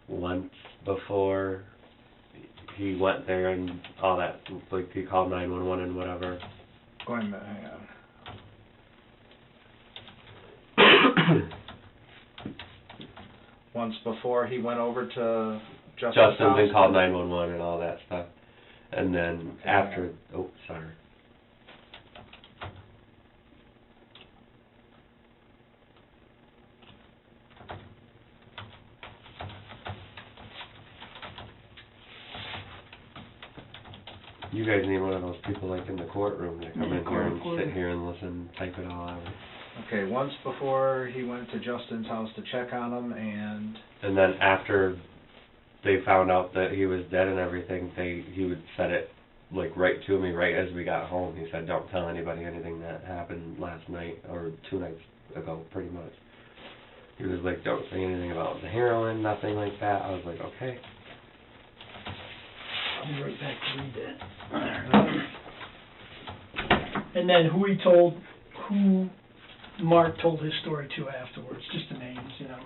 Once before he went there and all that, like he called 911 and whatever. Go ahead, hang on. once before he went over to Justin's Justin's house? been called 911 and all that stuff. And then after, oh, sorry. You guys need one of those people like in the courtroom to come in here and sit here and listen, type it all out. Okay, once before he went to Justin's house to check on him, And then after they found out that he was dead and everything, he would set it like right to me right as we got home. He said, "Don't tell anybody anything that happened last night or 2 nights ago, pretty much." He was like, "Don't say anything about the heroin, nothing like that." I was like, "Okay." I'll be right back to read that. And then who Mark told his story to afterwards, just the names, you know.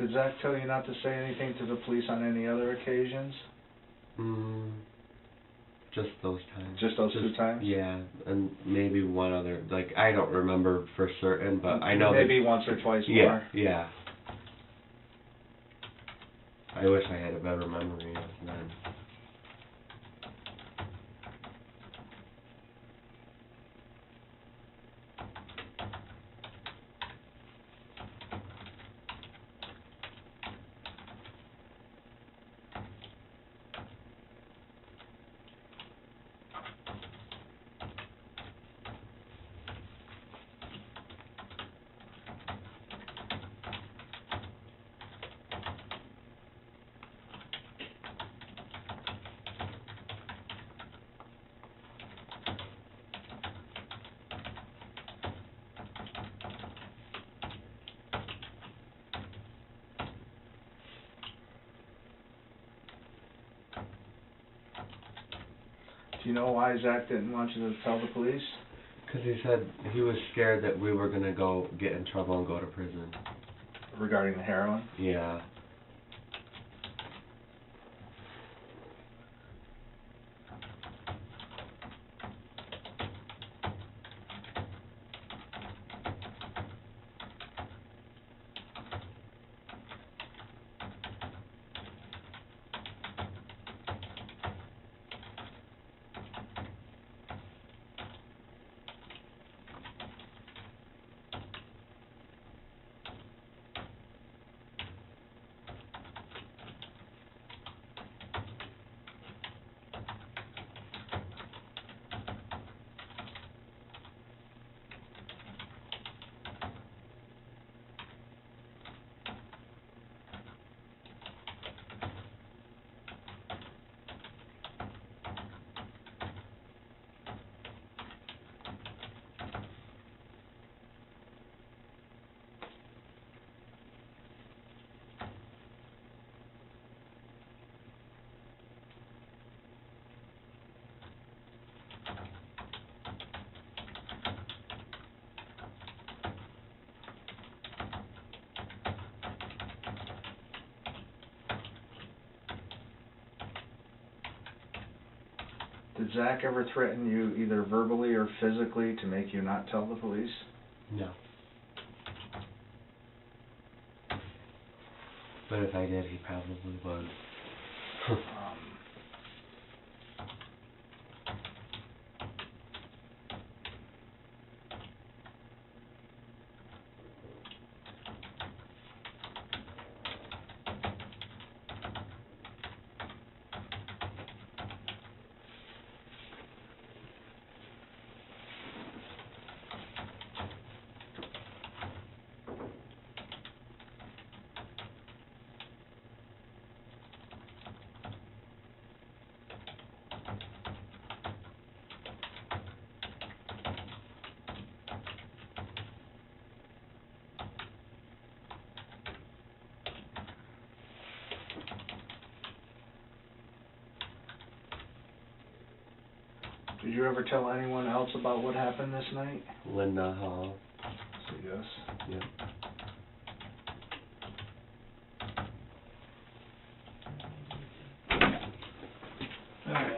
did Zach tell you not to say anything to the police on any other occasions? Just those times. Just those 2 times? Yeah, and maybe one other, like, I don't remember for certain, but I know Maybe once or twice yeah, more? Yeah. I wish I had a better memory of then. Do you know why Zach didn't want you to tell the police? Because he said he was scared that we were going to go get in trouble and go to prison. Regarding the heroin? Yeah. Did Zach ever threaten you either verbally or physically to make you not tell the police? No. But if I did, he probably would. you ever tell anyone else about what happened this night? Linda Hall. So yes. Yep. All right.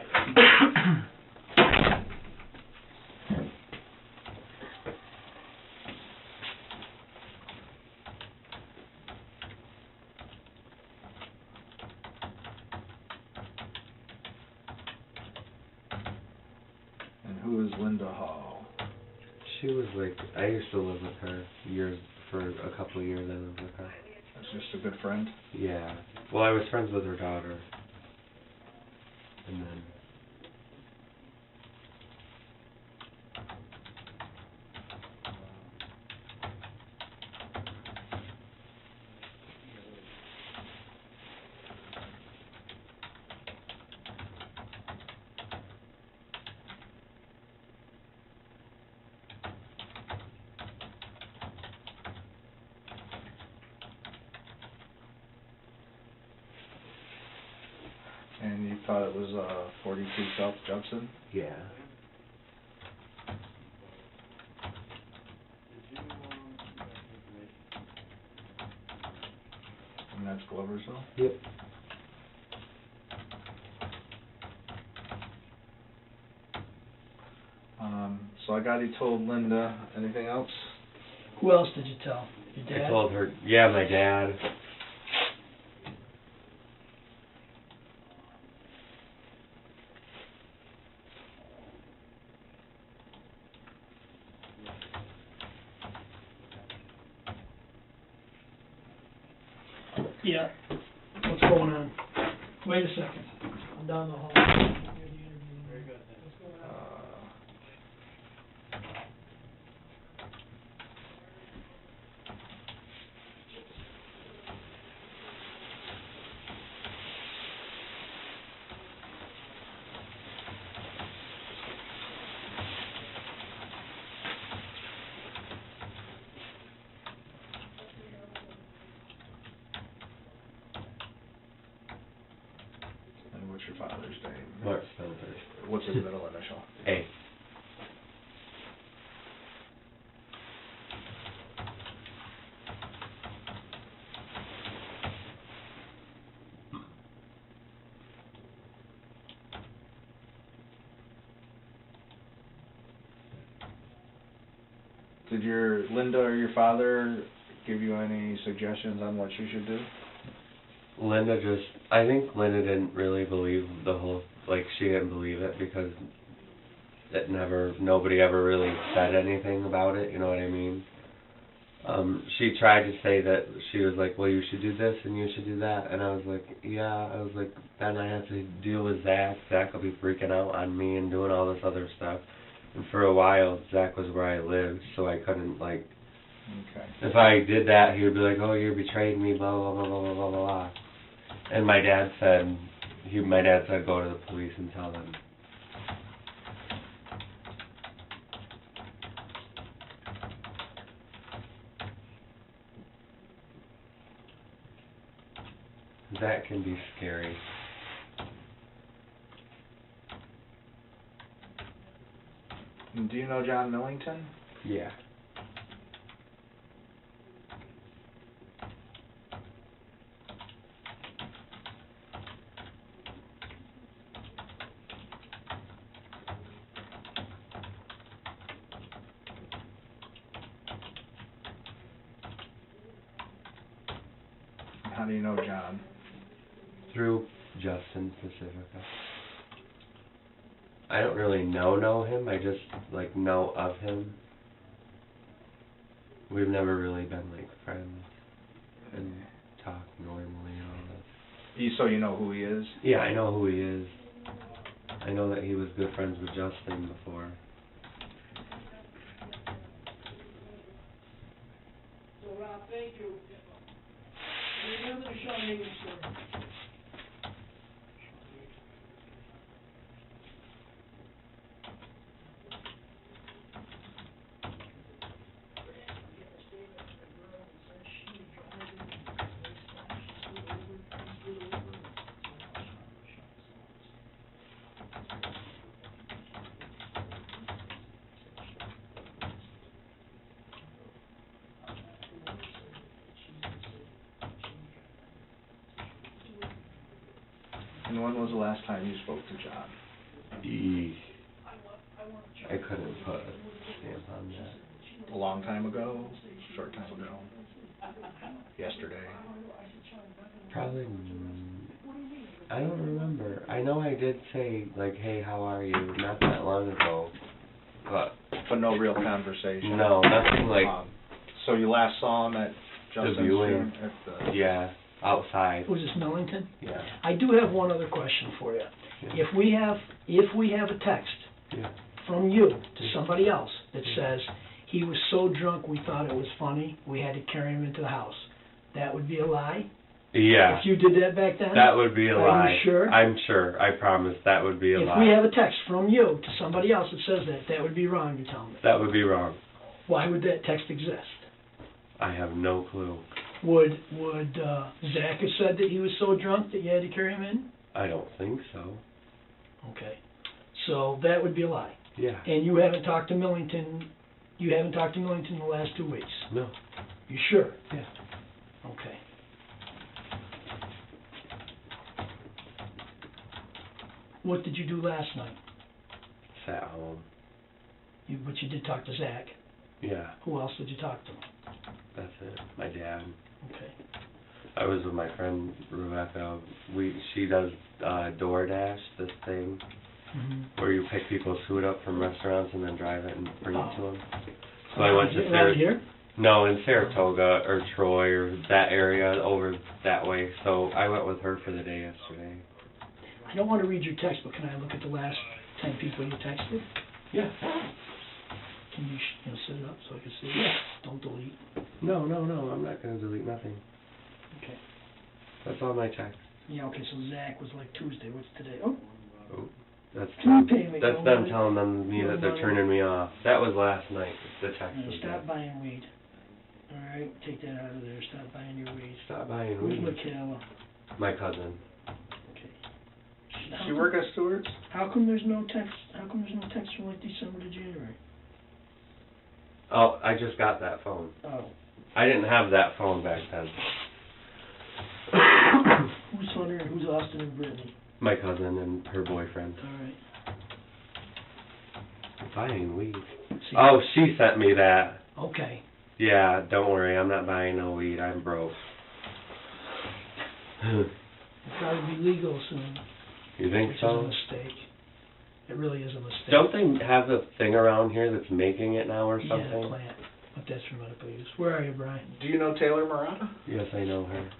And who is Linda Hall? She was like, I used to live with her for a couple of years I lived with her. That's just a good friend. Yeah. Well, I was friends with her daughter. And then... And you thought it was 42 South Judson? Yeah. And that's Gloversville? Yep. So I got he told Linda. Anything else? Who else did you tell? Your dad? I told her, yeah, my dad. Yeah. What's going on? Wait a second. I'm down the hall. Very good. What's going on? And what's your father's name? Mark Spencer. What's his middle initial? A. Did your Linda or your father give you any suggestions on what you should do? I think Linda didn't really believe she didn't believe it because nobody ever really said anything about it, you know what I mean? She tried to say that, she was like, well, you should do this and you should do that, and I was like, yeah, then I have to deal with Zach. Zach will be freaking out on me and doing all this other stuff. And for a while, Zach was where I lived, so I couldn't, Okay. if I did that, he would be like, oh, you betrayed me, blah, blah, blah, blah, blah, blah, blah. And my dad said, go to the police and tell them. That can be scary. And do you know John Millington? Yeah. How do you know John? Through Justin Pacifica. I don't really know him, I just, know of him. We've never really been, friends and talk normally and all that. So you know who he is? Yeah, I know who he is. I know that he was good friends with Justin before. So, Rob, thank you. Remember the Sean Hagan story. And when was the last time you spoke to John? I couldn't put a stamp on that. A long time ago? Short time ago? Yesterday? Probably, I don't remember. I know I did say, like, hey, how are you, not that long ago, but But no real conversation? no, nothing like, So you last saw him at Justin's viewing. gym? At the... yeah, outside, Was this Millington? yeah. I do have one other question for you. Yeah. If we have a text Yeah. from you to somebody else that says, he was so drunk we thought it was funny, we had to carry him into the house, that would be a lie? Yeah, If you did that back then? that would be a Are lie. you sure? I'm sure, I promise, that would be a If lie. we have a text from you to somebody else that says that, that would be wrong, you're telling me. That would be wrong. Why would that text exist? I have no clue. Would Zach have said that he was so drunk that you had to carry him in? I don't think so. Okay, so that would be a lie. Yeah. And you haven't talked to Millington in the last 2 weeks? No. You sure? Yeah. Okay. What did you do last night? Sat home. But you did talk to Zach. Yeah, Who else did you talk to? that's it. My dad. Okay. I was with my friend Rebecca. She does DoorDash, this thing Mm-hmm. where you pick people's food up from restaurants and then drive it and bring it to Oh. them. So I went to Around here? No, in Saratoga or Troy or that area over that way. So I went with her for the day yesterday. I don't want to read your text, but can I look at the last 10 people you texted? Yeah. Can you, set it up so I can see it? Yeah. Don't delete. No, I'm not going to delete nothing. Okay. That's all my text. Yeah, okay, so Zach was like Tuesday. What's today? Oh, Oh, that's Stop them. paying me, That's no them money. telling me No that they're money. turning me off. That was last night. The text was stop that. buying weed. All right, take that out of there. Stop buying your weed. Stop buying Who's weed. Michaela? My cousin. Okay. Does she work at Stewart's? How come there's no text? How come there's no text from like December to January? Oh, I just got that phone. Oh. I didn't have that phone back then. Who's Hunter and who's Austin and Brittany? My cousin and her boyfriend. All right. Buying weed. See, Oh, she sent me that. Okay. Yeah, don't worry, I'm not buying no weed. I'm broke. It'll probably be legal soon. You think Which is a so? mistake. It really is a mistake. Don't they have the thing around here that's making it now or Yeah, something? plant. But that's for medical use. Where are you, Brian? Do you know Taylor Murata? Yes, I know her.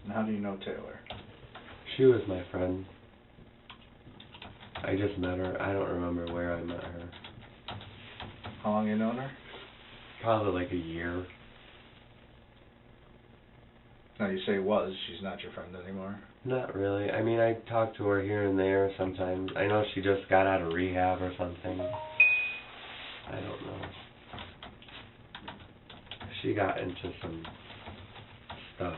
And how do you know Taylor? She was my friend. I just met her. I don't remember where I met her. How long you known her? Probably like a year. No, you say was. She's not your friend anymore. Not really. I mean, I talk to her here and there sometimes. I know she just got out of rehab or something. I don't know. She got into some stuff.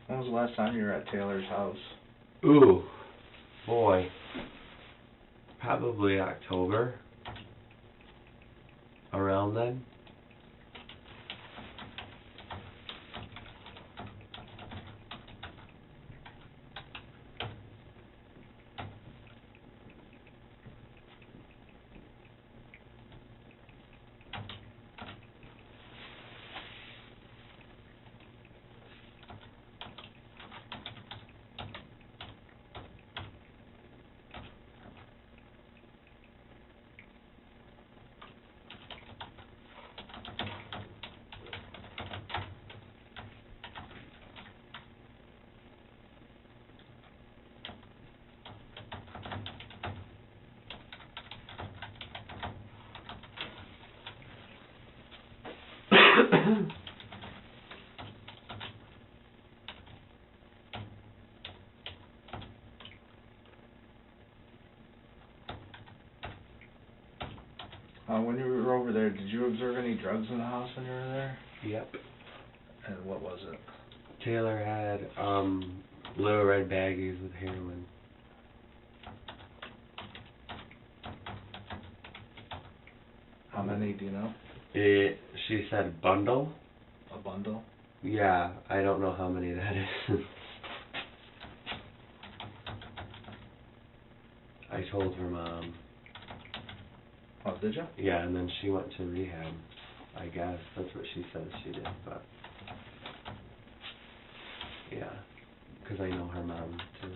When was the last time you were at Taylor's house? Ooh, boy. Probably October. Around then. When you were over there, did you observe any drugs in the house when you were there? Yep. And what was it? Taylor had little red baggies with heroin. How many, do you know? She said bundle. A bundle? Yeah, I don't know how many that is. I told her mom. Oh, did you? Yeah, and then she went to rehab. I guess that's what she said she did, but yeah, because I know her mom too.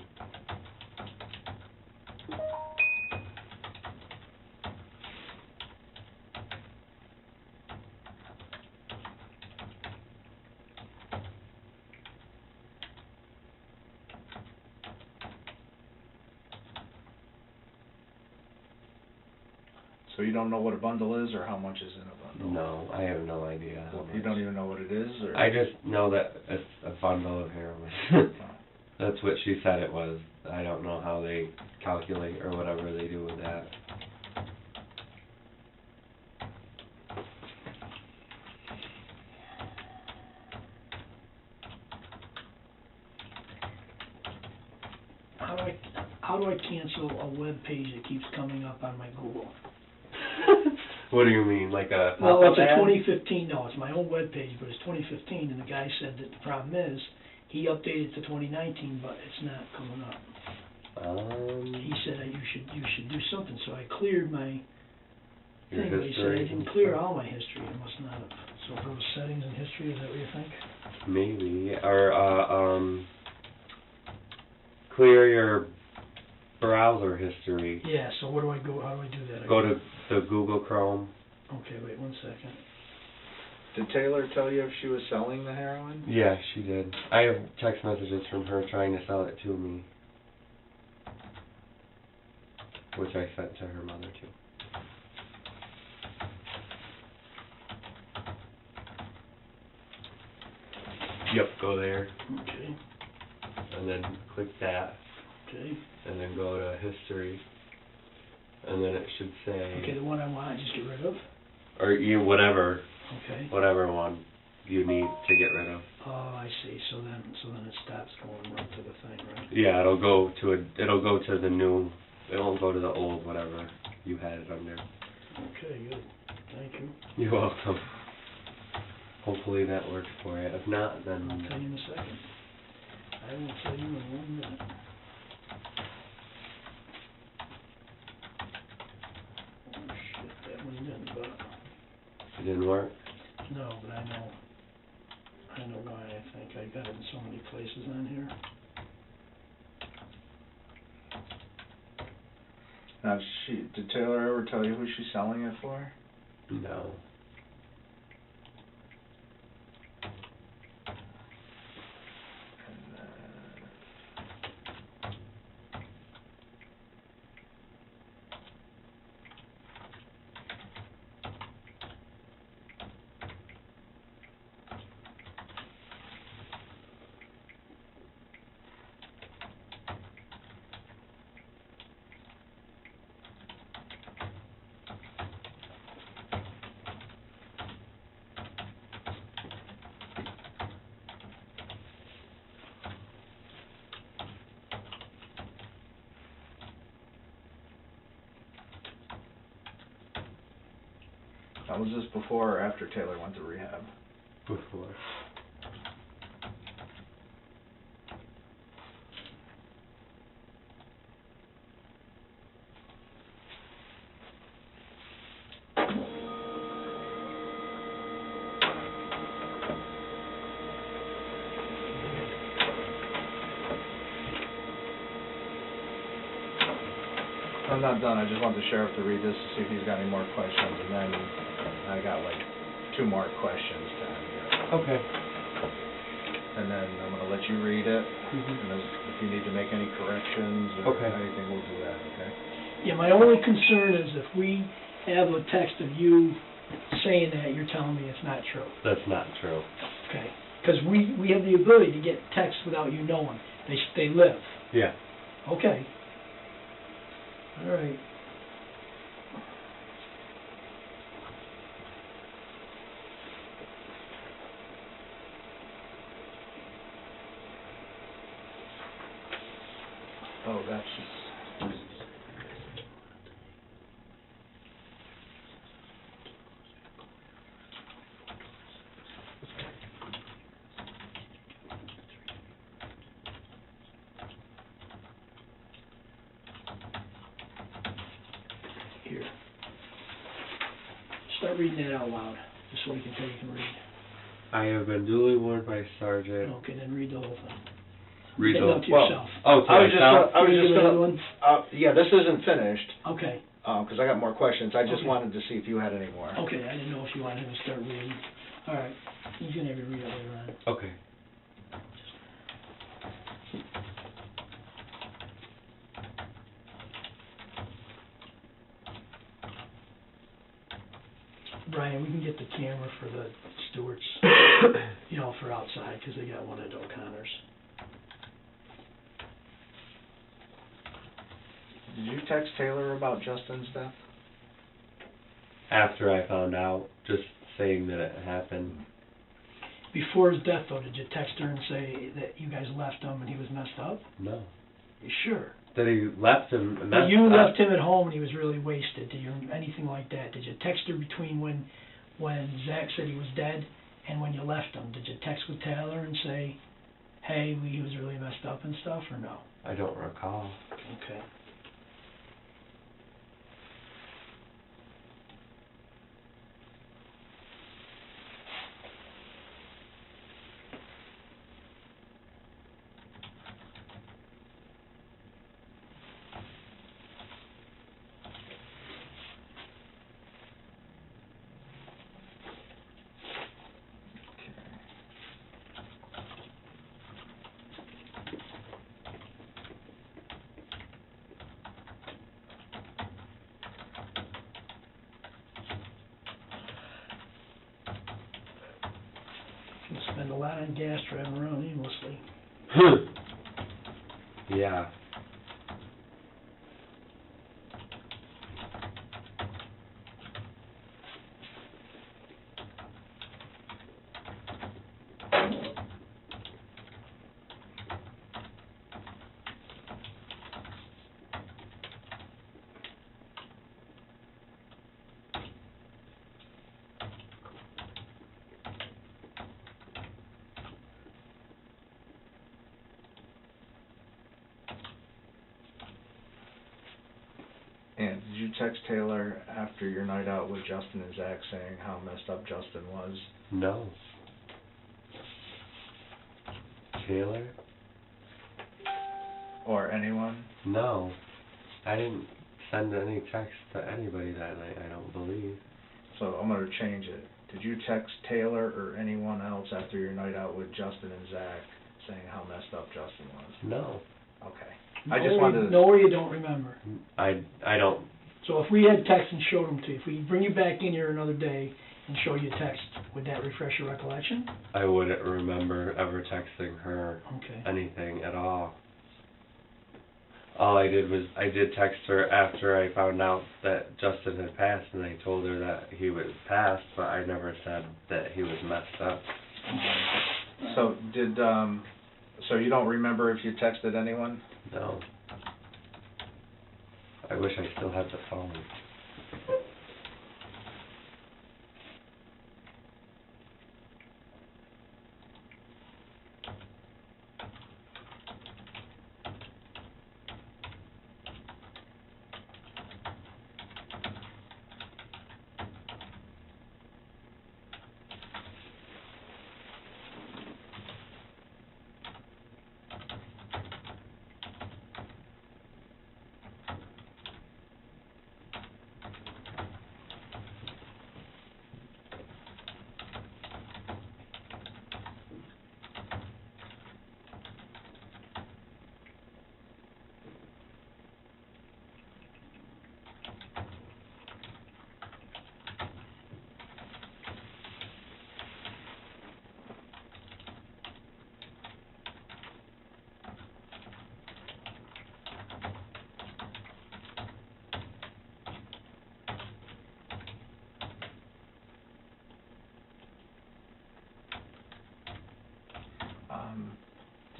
So you don't know what a bundle is or how much is in a bundle? No, I have no idea how You much. don't even know what it is, or? I just know that it's a bundle of heroin. That's what she said it was. I don't know how they calculate or whatever they do with that. How do I cancel a web page that keeps coming up on my Google? What do you mean, like a Well, pop-up it's a ad? 2015, no, it's my own web page, but it's 2015, and the guy said that the problem is, he updated to 2019, but it's not coming up. He said that you should do something, so I cleared my Your thing, but he said I history didn't and clear stuff. all my history, I must not have. So go to settings and history, is that what you think? Maybe, or clear your browser history. Yeah, so where do I go, how do I do that? Go to the Google Chrome. Okay, wait 1 second. Did Taylor tell you if she was selling the heroin? Yeah, she did. I have text messages from her trying to sell it to me, which I sent to her mother too. Yep, go there, Okay, and then click that, okay. and then go to history, and then it should say, Okay, the one I want, I just get rid of? or whatever Okay. one you need to get rid of. Oh, I see, so then it stops going right to the thing, right? Yeah, it'll go to the new, it won't go to the old whatever you had it under. Okay, good, thank you. You're welcome. Hopefully that works for you. If not, then I'll tell you in a second. I will tell you in 1 minute. Oh shit, that one didn't, but, it didn't work. no, but I know why I think I got it in so many places on here. Now, did Taylor ever tell you who she's selling it for? No. And, Now, was this before or after Taylor went to rehab? Before. I'm not done, I just want the sheriff to read this to see if he's got any more questions, and then I got like 2 more questions to end here. Okay. And then I'm gonna let you read it, Mhm. and if you need to make any corrections or Okay. anything, we'll do that, okay? Yeah, my only concern is if we have a text of you saying that, you're telling me it's not true. That's not true. Okay, because we have the ability to get texts without you knowing. They live. Yeah. Okay. All right. Oh, that's, Here. Start reading that out loud, just so we can tell you can read. I have been duly warned by Sergeant. Okay, then read the whole thing. Read Read it out the, to well, yourself. oh, to I was just, myself? I was Can you just give another gonna, one? yeah, this isn't finished, Okay, 'cause I got more questions, I just Okay. wanted to see if you had any more. okay, I didn't know if you wanted him to start reading. All right, you can have it read it later on. Okay. Brian, we can get the camera for the stewards, you know, for outside, because they got one at O'Connor's. Did you text Taylor about Justin's death? After I found out, just saying that it happened. Before his death, though, did you text her and say that you guys left him and he was messed up? No. You sure? That he left him, and But that's... you left him at home and he was really wasted. Did you, anything like that? Did you text her between when Zach said he was dead and when you left him? Did you text with Taylor and say, hey, he was really messed up and stuff, or no? I don't recall. Okay. You spend a lot on gas driving around aimlessly. Yeah. And did you text Taylor after your night out with Justin and Zach saying how messed up Justin was? No. Taylor? Or anyone? No. I didn't send any text to anybody that night, I don't believe. So I'm gonna change it. Did you text Taylor or anyone else after your night out with Justin and Zach saying how messed up Justin was? No. Okay. I just wanted to... Know where you don't remember. I don't... So if we had text and showed them to you, if we bring you back in here another day and show you text, would that refresh your recollection? I wouldn't remember ever texting her Okay. anything at all. All I did was, I did text her after I found out that Justin had passed, and I told her that he was passed, but I never said that he was messed up. So did, so you don't remember if you texted anyone? No. I wish I still had the phone.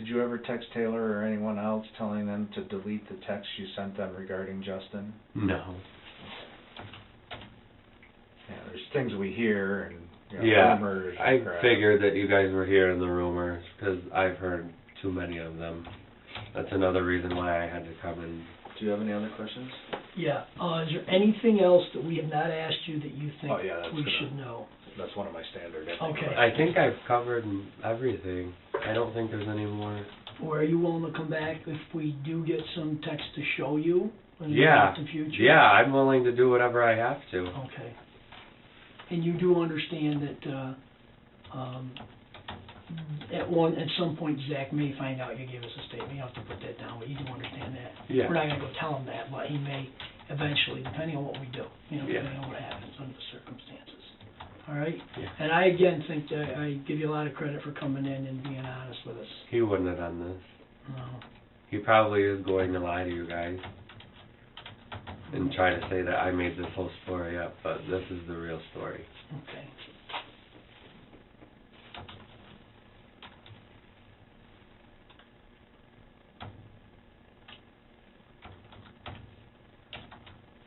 Did you ever text Taylor or anyone else telling them to delete the text you sent them regarding Justin? No. Yeah, there's things we hear and, you know, Yeah, rumors. I and crap. figured that you guys were hearing the rumors, because I've heard too many of them. That's another reason why I had to come in. Do you have any other questions? Yeah, is there anything else that we have not asked you that you think Oh, yeah, that's we gonna- should know? That's one of my standard. Okay. I think I've covered everything. I don't think there's any more. Or are you willing to come back if we do get some text to show you in the Yeah, distant future? yeah, I'm willing to do whatever I have to. Okay. And you do understand that, at some point Zach may find out you gave us a statement, you don't have to put that down, but you do understand that? Yeah. We're not gonna go tell him that, but he may eventually, depending on what we do, Yeah. depending on what happens under the circumstances. All right? Yeah. And I again think that I give you a lot of credit for coming in and being honest with us. He wouldn't have done this. No. He probably is going to lie to you guys and try to say that I made this whole story up, but this is the real story. Okay.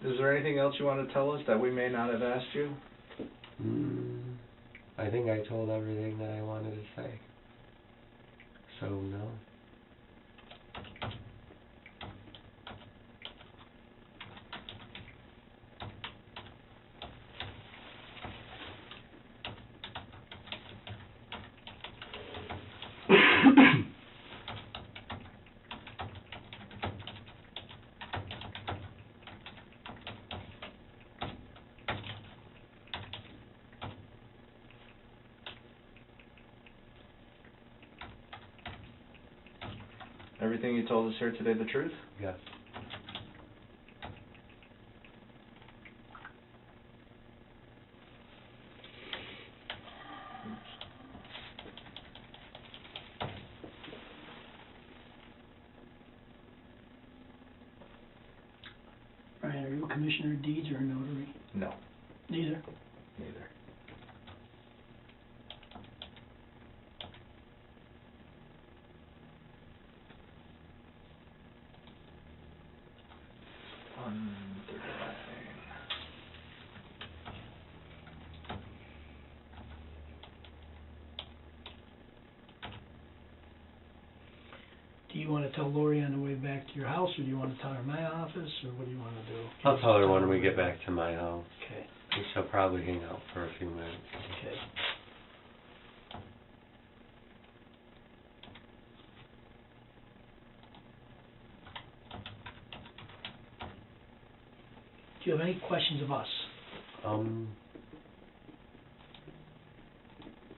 Is there anything else you want to tell us that we may not have asked you? I think I told everything that I wanted to say. So, no. Everything you told us here today, the truth? Yes. Brian, are you a commissioner of deeds or a notary? No, Neither. neither. Do you want to tell Lori on the way back to your house, or do you want to tell her in my office, or what do you want to do? I'll tell her when we get back to my house. Okay, And she'll probably hang out for a few minutes. okay. Do you have any questions of us?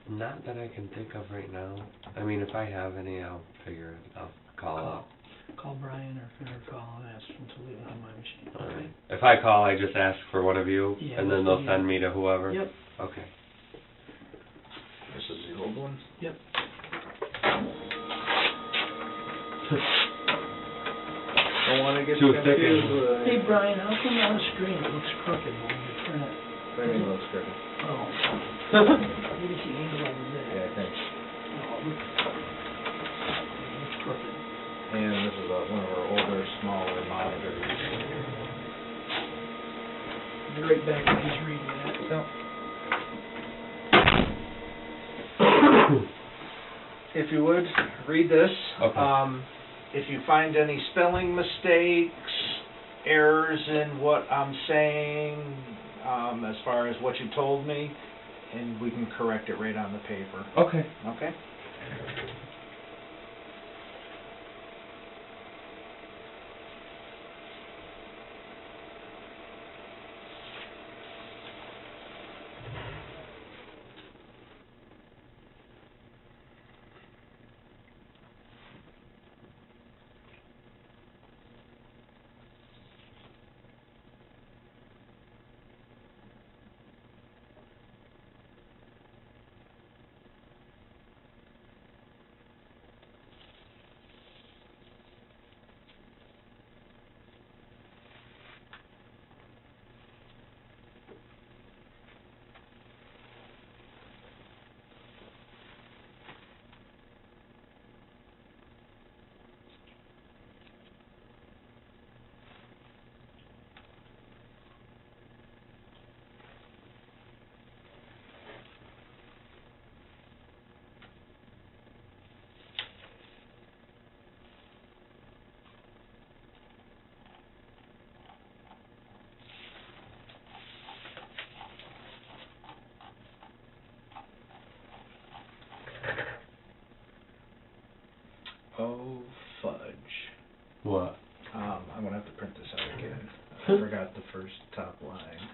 Not that I can think of right now. I mean, if I have any, I'll call up. Call Brian or call and ask him to leave it on my machine, All okay? right. If I call, I just ask for one of you, Yeah, and then let's they'll do send me to whoever? Yep, Okay. This is the old one? yep. Don't want to get Too thick confused and- with... Hey, Brian, how come on the screen it looks crooked when you print it? Everything looks good. Oh. Maybe it's the angle over there. Yeah, I think. No, it looks crooked. And this is one of our older, smaller monitors. Be right back when he's reading that. No. If you would, read this. Okay. If you find any spelling mistakes, errors in what I'm saying, as far as what you told me, and we can correct it right on the paper. Okay. Okay? What? I'm gonna have to print this out again. I forgot the first top line.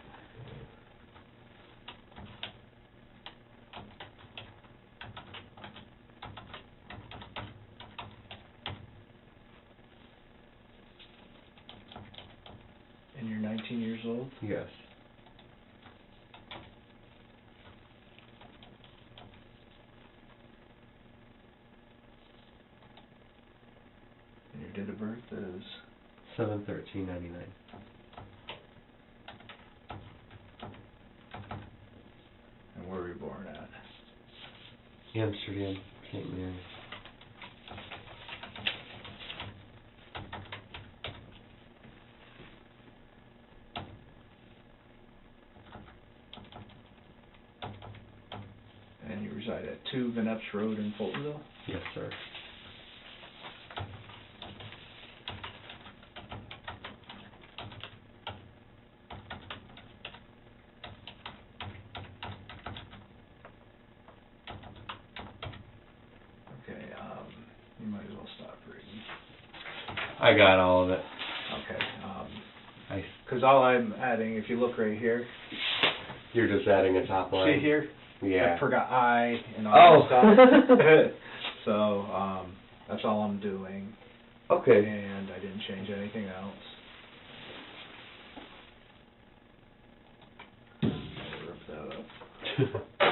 And you're 19 years old? Yes. And your date of birth is? 7/13/99. And where were you born at? Amsterdam, St. Mary. And you reside at 2 Van Epps Road in Fultonville? Yes, sir. Okay, you might as well stop reading. I got all of it. Okay, I, because all I'm adding, if you look right here, you're just adding a top line? see here? Yeah. I forgot I and all that Oh. stuff. So, that's all I'm doing, Okay. and I didn't change anything else. Rip that up. I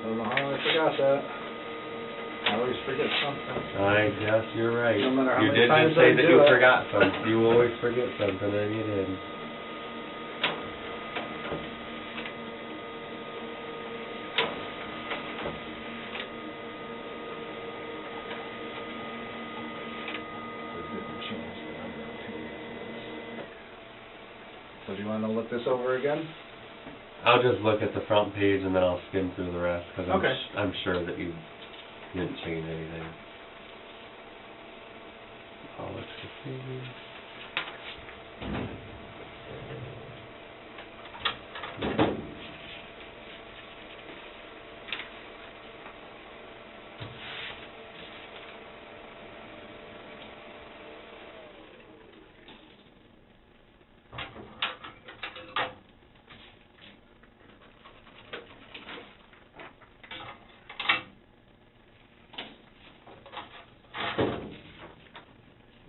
don't know how I forgot that. I always forget something. I guess you're right. No matter how You many did times just say I that do you it. forgot something. You always forget something, and you did. It didn't change the number of pages. So do you want to look this over again? I'll just look at the front page and then I'll skim through the rest because Okay. I'm sure that you didn't change anything. All looks the same.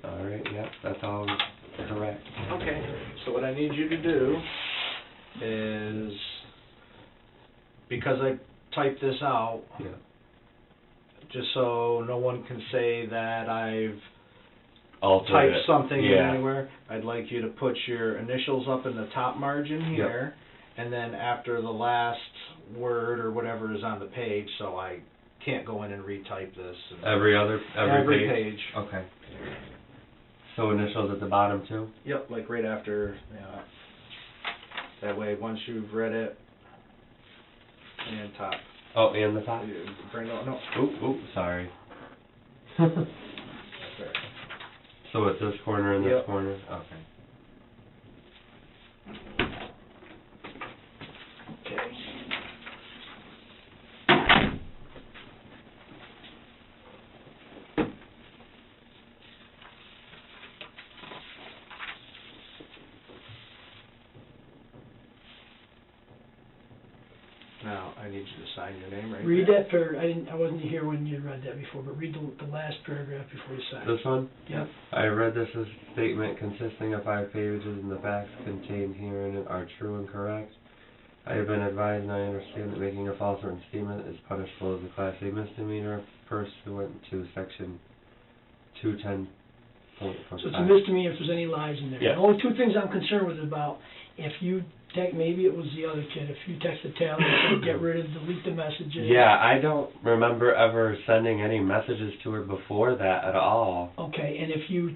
Alright, yep, that's all correct. Okay, so what I need you to do is, because I typed this out, Yeah. just so no one can say that I've Altered typed it. something in Yeah. anywhere, I'd like you to put your initials up in the top margin here, and then after the last word or whatever is on the page, so I can't go in and retype this. And Every page. Okay. So initials at the bottom too? Yep, like right after, yeah. That way, once you've read it, and top. Oh, and the top? Bring no. Oop, sorry. There. So it's this corner and this Yep. corner? Okay. Okay. Now, I need you to sign your name right Read there. that for, I wasn't here when you read that before, but read the last paragraph before you sign. This one? Yep. I read this as a statement consisting of 5 pages and the facts contained herein are true and correct. I have been advised and I understand that making a false written statement is punishable as a Class A misdemeanor pursuant to Section 210.45. So it's a misdemeanor if there's any lies in there. Yeah. The only two things I'm concerned with about, if you maybe it was the other kid, if you text the tail, get rid of, delete the messages. Yeah, I don't remember ever sending any messages to her before that at all. Okay, and if you,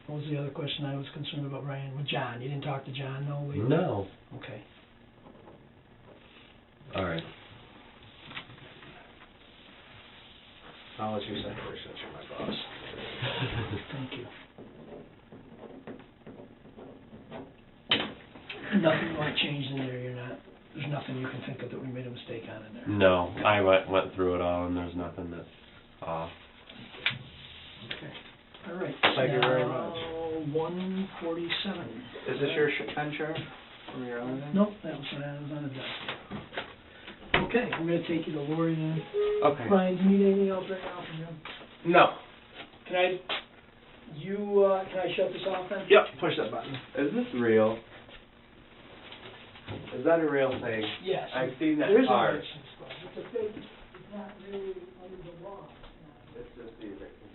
what was the other question I was concerned about, Ryan, with John? You didn't talk to John, no? No. Okay. Alright. I'll let you sign first since you're my boss. Thank you. Nothing you want changed in there, you're not? there's nothing you can think of that we made a mistake on in there? No, I went through it all, and there's nothing that's off. Okay, all right. Thank you very Now, much. 147. Is this your pen, Sharon? From your other thing? Nope, that was on the desk. Okay, we're gonna take you to Lori then. Okay. Brian, do you need anything else right now from you? No. Can I shut this off then? Yep, push that button. Is this real? Is that a real thing? Yes. I've seen that There is card. eviction stuff. It's a fake, it's not really under the law. It's just the eviction